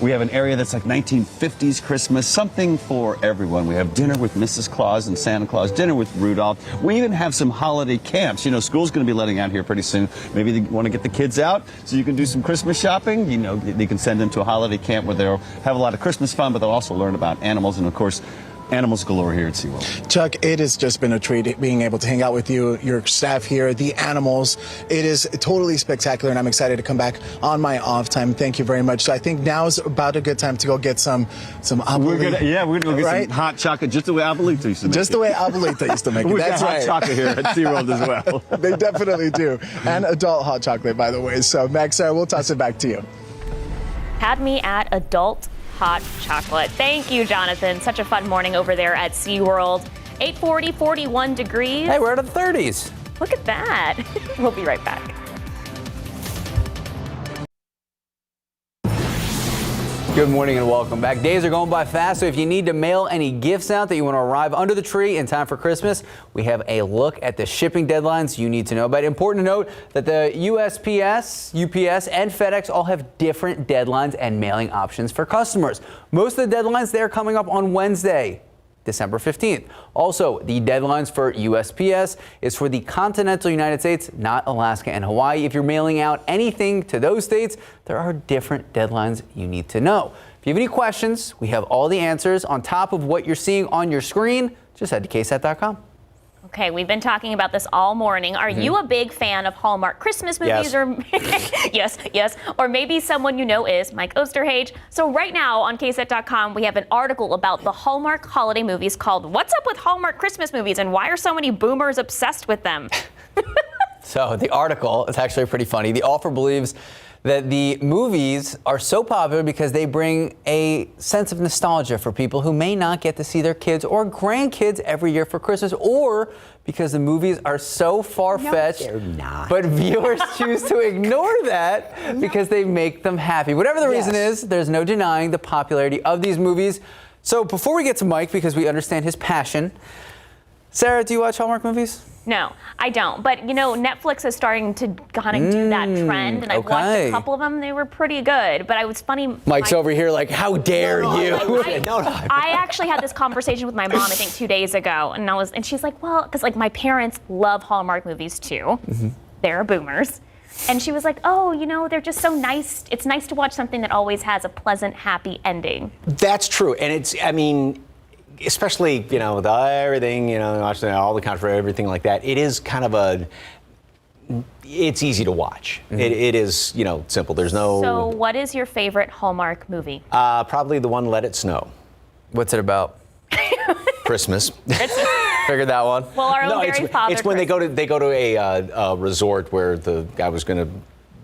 We have an area that's like 1950s Christmas, something for everyone. We have dinner with Mrs. Claus and Santa Claus, dinner with Rudolph. We even have some holiday camps. You know, school's going to be letting out here pretty soon. Maybe they want to get the kids out so you can do some Christmas shopping. You know, they can send them to a holiday camp where they'll have a lot of Christmas fun, but they'll also learn about animals and, of course, animals galore here at SeaWorld. Chuck, it has just been a treat being able to hang out with you, your staff here, the animals. It is totally spectacular, and I'm excited to come back on my off time. Thank you very much. So I think now is about a good time to go get some abuelita. We're gonna go get some hot chocolate, just the way Abuelita used to make it. Just the way Abuelita used to make it. We've That's got right. hot chocolate here at SeaWorld as well. They definitely do. And adult hot chocolate, by the way. So, Max, Sarah, we'll toss it back to you. Had me at adult hot chocolate. Thank you, Jonathan. Such a fun morning over there at SeaWorld. 8:40, 41 degrees. Hey, we're at the 30s. Look at that. We'll be right back. Good morning and welcome back. Days are going by fast, so if you need to mail any gifts out that you want to arrive under the tree in time for Christmas, we have a look at the shipping deadlines you need to know about. Important to note that the USPS, UPS, and FedEx all have different deadlines and mailing options for customers. Most of the deadlines, they're coming up on Wednesday, December 15th. Also, the deadlines for USPS is for the continental United States, not Alaska and Hawaii. If you're mailing out anything to those states, there are different deadlines you need to know. If you have any questions, we have all the answers on top of what you're seeing on your screen. Just head to KSAT.com. Okay, we've been talking about this all morning. Are you a big fan of Hallmark Christmas movies? Yes. Or yes. Or maybe someone you know is Mike Osterhage. So right now on KSAT.com, we have an article about the Hallmark holiday movies called What's Up with Hallmark Christmas Movies and Why Are So Many Boomers Obsessed with Them? So the article is actually pretty funny. The author believes that the movies are so popular because they bring a sense of nostalgia for people who may not get to see their kids or grandkids every year for Christmas, or because the movies are so far-fetched, they're not. but viewers choose to ignore that because they make them happy. Whatever the reason is, there's no denying the popularity of these movies. So before we get to Mike, because we understand his passion, Sarah, do you watch Hallmark movies? No, I don't. But, you know, Netflix is starting to kind of do that trend. And I've watched a couple of them. They were pretty good. But it was funny. Mike's over here like, how dare you? I actually had this conversation with my mom, I think 2 days ago. And she's like, well, because like my parents love Hallmark movies too. They're boomers. And she was like, oh, you know, they're just so nice. It's nice to watch something that always has a pleasant, happy ending. That's true. And it's, I mean, especially, you know, with everything, you know, watching all the controversy, everything like that, it is kind of it's easy to watch. It is, you know, simple. There's no... So what is your favorite Hallmark movie? Probably the one Let It Snow. What's it about? Christmas. Figured that one. Well, our own very father. It's when they go to a resort where the guy was going to...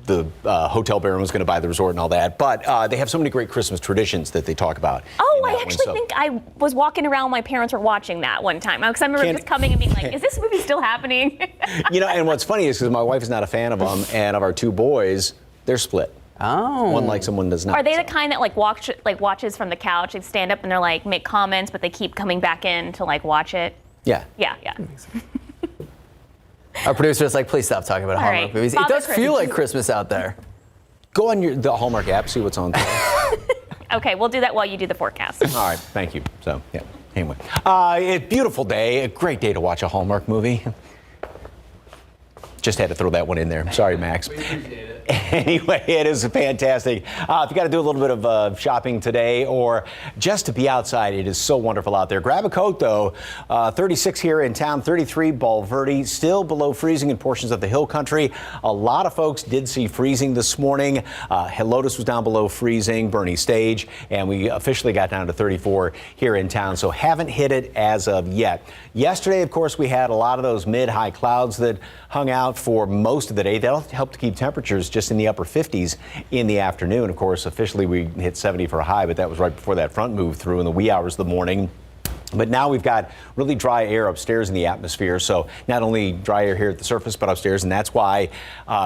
The hotel baron was going to buy the resort and all that. But they have so many great Christmas traditions that they talk about. Oh, I actually think I was walking around, my parents were watching that one time. Because I remember just coming and being like, is this movie still happening? You know, and what's funny is because my wife is not a fan of them, and of our two boys, they're split. Oh. One likes them, one does not. Are they the kind that like watches from the couch? They stand up and they're like, make comments, but they keep coming back in to like watch it? Yeah. Yeah. Our producer is like, please stop talking about Hallmark movies. It does feel like Christmas out there. Go on the Hallmark app, see what's on there. Okay, we'll do that while you do the forecast. All right, thank you. So, yeah, anyway. A beautiful day, a great day to watch a Hallmark movie. Just had to throw that one in there. Sorry, Max. We appreciate it. But anyway, it is fantastic. If you got to do a little bit of shopping today or just to be outside, it is so wonderful out there. Grab a coat, though. 36 here in town, 33 Bulverde, still below freezing in portions of the hill country. A lot of folks did see freezing this morning. Lotus was down below freezing, Bernie Stage, and we officially got down to 34 here in town, so haven't hit it as of yet. Yesterday, of course, we had a lot of those mid-high clouds that hung out for most of the day. That'll help to keep temperatures just in the upper 50s in the afternoon. Of course, officially we hit 70 for a high, but that was right before that front moved through in the wee hours of the morning. But now we've got really dry air upstairs in the atmosphere. So not only dry air here at the surface, but upstairs. And that's why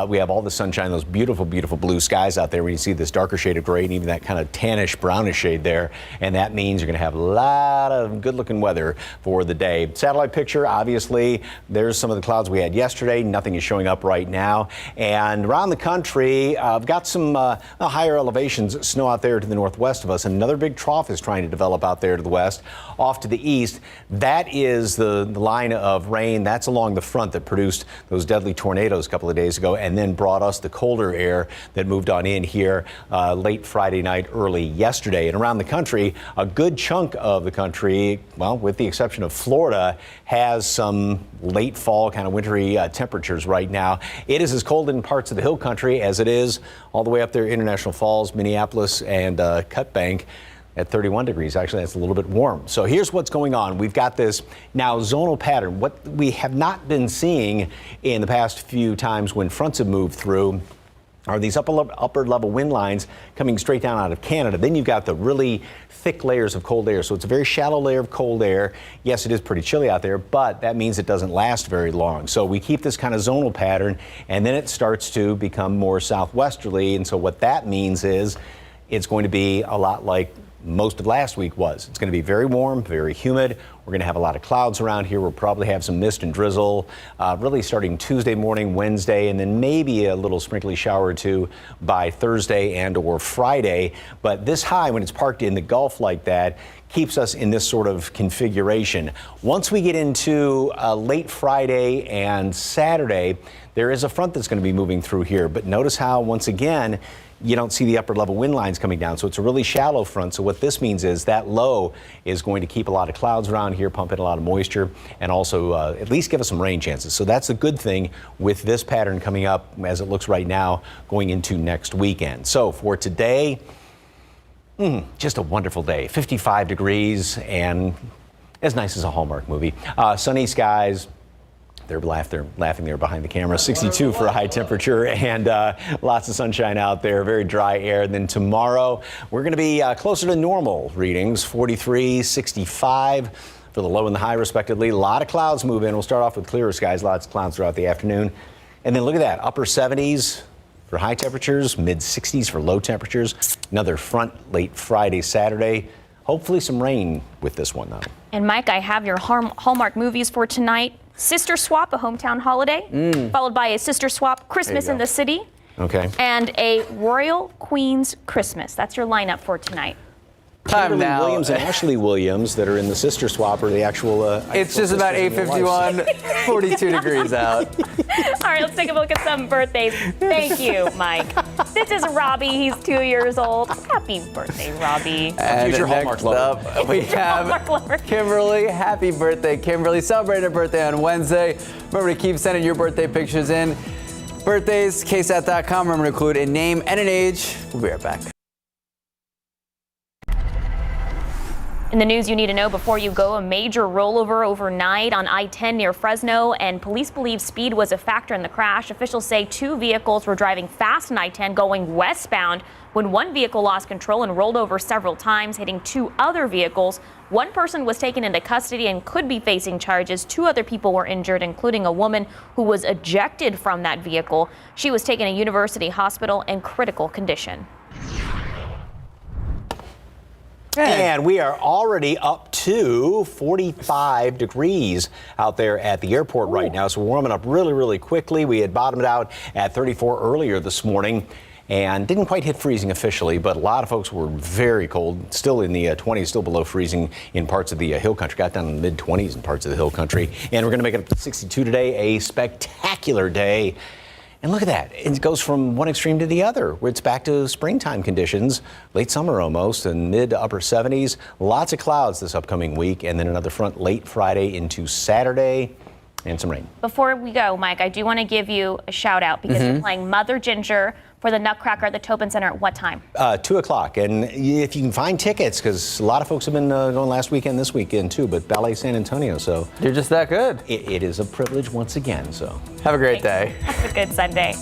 we have all the sunshine, those beautiful, beautiful blue skies out there where you see this darker shade of gray and even that kind of tannish, brownish shade there. And that means you're going to have a lot of good looking weather for the day. Satellite picture, obviously, there's some of the clouds we had yesterday. Nothing is showing up right now. And around the country, I've got some higher elevations, snow out there to the northwest of us. Another big trough is trying to develop out there to the west. Off to the east, that is the line of rain. That's along the front that produced those deadly tornadoes a couple of days ago and then brought us the colder air that moved on in here late Friday night, early yesterday. And around the country, a good chunk of the country, well, with the exception of Florida, has some late fall kind of wintry temperatures right now. It is as cold in parts of the hill country as it is all the way up there, International Falls, Minneapolis, and Cut Bank. At 31 degrees. Actually, that's a little bit warm. So here's what's going on. We've got this now zonal pattern. What we have not been seeing in the past few times when fronts have moved through are these upper level wind lines coming straight down out of Canada. Then you've got the really thick layers of cold air. So it's a very shallow layer of cold air. Yes, it is pretty chilly out there, but that means it doesn't last very long. So we keep this kind of zonal pattern, and then it starts to become more southwesterly. And so what that means is it's going to be a lot like most of last week was. It's going to be very warm, very humid. We're going to have a lot of clouds around here. We'll probably have some mist and drizzle really starting Tuesday morning, Wednesday, and then maybe a little sprinkly shower or two by Thursday and or Friday. But this high, when it's parked in the Gulf like that, keeps us in this sort of configuration. Once we get into late Friday and Saturday, there is a front that's going to be moving through here. But notice how, once again, you don't see the upper level wind lines coming down. So it's a really shallow front. So what this means is that low is going to keep a lot of clouds around here, pump in a lot of moisture, and also at least give us some rain chances. So that's a good thing with this pattern coming up as it looks right now going into next weekend. So for today, just a wonderful day. 55 degrees and as nice as a Hallmark movie. Sunny skies. They're laughing there behind the camera. 62 for a high temperature and lots of sunshine out there, very dry air. And then tomorrow, we're going to be closer to normal readings, 43, 65 for the low and the high, respectively. A lot of clouds move in. We'll start off with clearer skies, lots of clouds throughout the afternoon. And then look at that, upper 70s for high temperatures, mid 60s for low temperatures. Another front late Friday, Saturday. Hopefully some rain with this one, though. And Mike, I have your Hallmark movies for tonight. Sister Swap, a hometown holiday, followed by a Sister Swap, Christmas in the City. Okay. And a Royal Queen's Christmas. That's your lineup for tonight. Kimberly Williams and Ashley Williams that are in the Sister Swap are the actual... it's just about 8:51, 42 degrees out. All right, let's take a look at some birthdays. Thank you, Mike. This is Robbie. He's 2 years old. Happy birthday, Robbie. And your Hallmark lover. Up, we have Kimberly. Happy birthday, Kimberly. Celebrate her birthday on Wednesday. Remember to keep sending your birthday pictures in. Birthdays, KSAT.com. Remember to include a name and an age. We'll be right back. In the news you need to know before you go, a major rollover overnight on I-10 near Fresno, and police believe speed was a factor in the crash. Officials say 2 vehicles were driving fast on I-10 going westbound when one vehicle lost control and rolled over several times, hitting 2 other vehicles. One person was taken into custody and could be facing charges. 2 other people were injured, including a woman who was ejected from that vehicle. She was taken to University Hospital in critical condition. And we are already up to 45 degrees out there at the airport right now. So we're warming up really, really quickly. We had bottomed out at 34 earlier this morning and didn't quite hit freezing officially, but a lot of folks were very cold, still in the 20s, still below freezing in parts of the hill country. Got down in the mid 20s in parts of the hill country. And we're going to make it up to 62 today, a spectacular day. And look at that. It goes from one extreme to the other, where it's back to springtime conditions, late summer almost, and mid to upper 70s. Lots of clouds this upcoming week, and then another front late Friday into Saturday, and some rain. Before we go, Mike, I do want to give you a shout out because you're playing Mother Ginger for the Nutcracker at the Tobin Center at what time? 2 o'clock. And if you can find tickets, because a lot of folks have been going last weekend, this weekend too, but Ballet San Antonio. So you're just that good. It is a privilege once again. So have a great day. Have a good Sunday.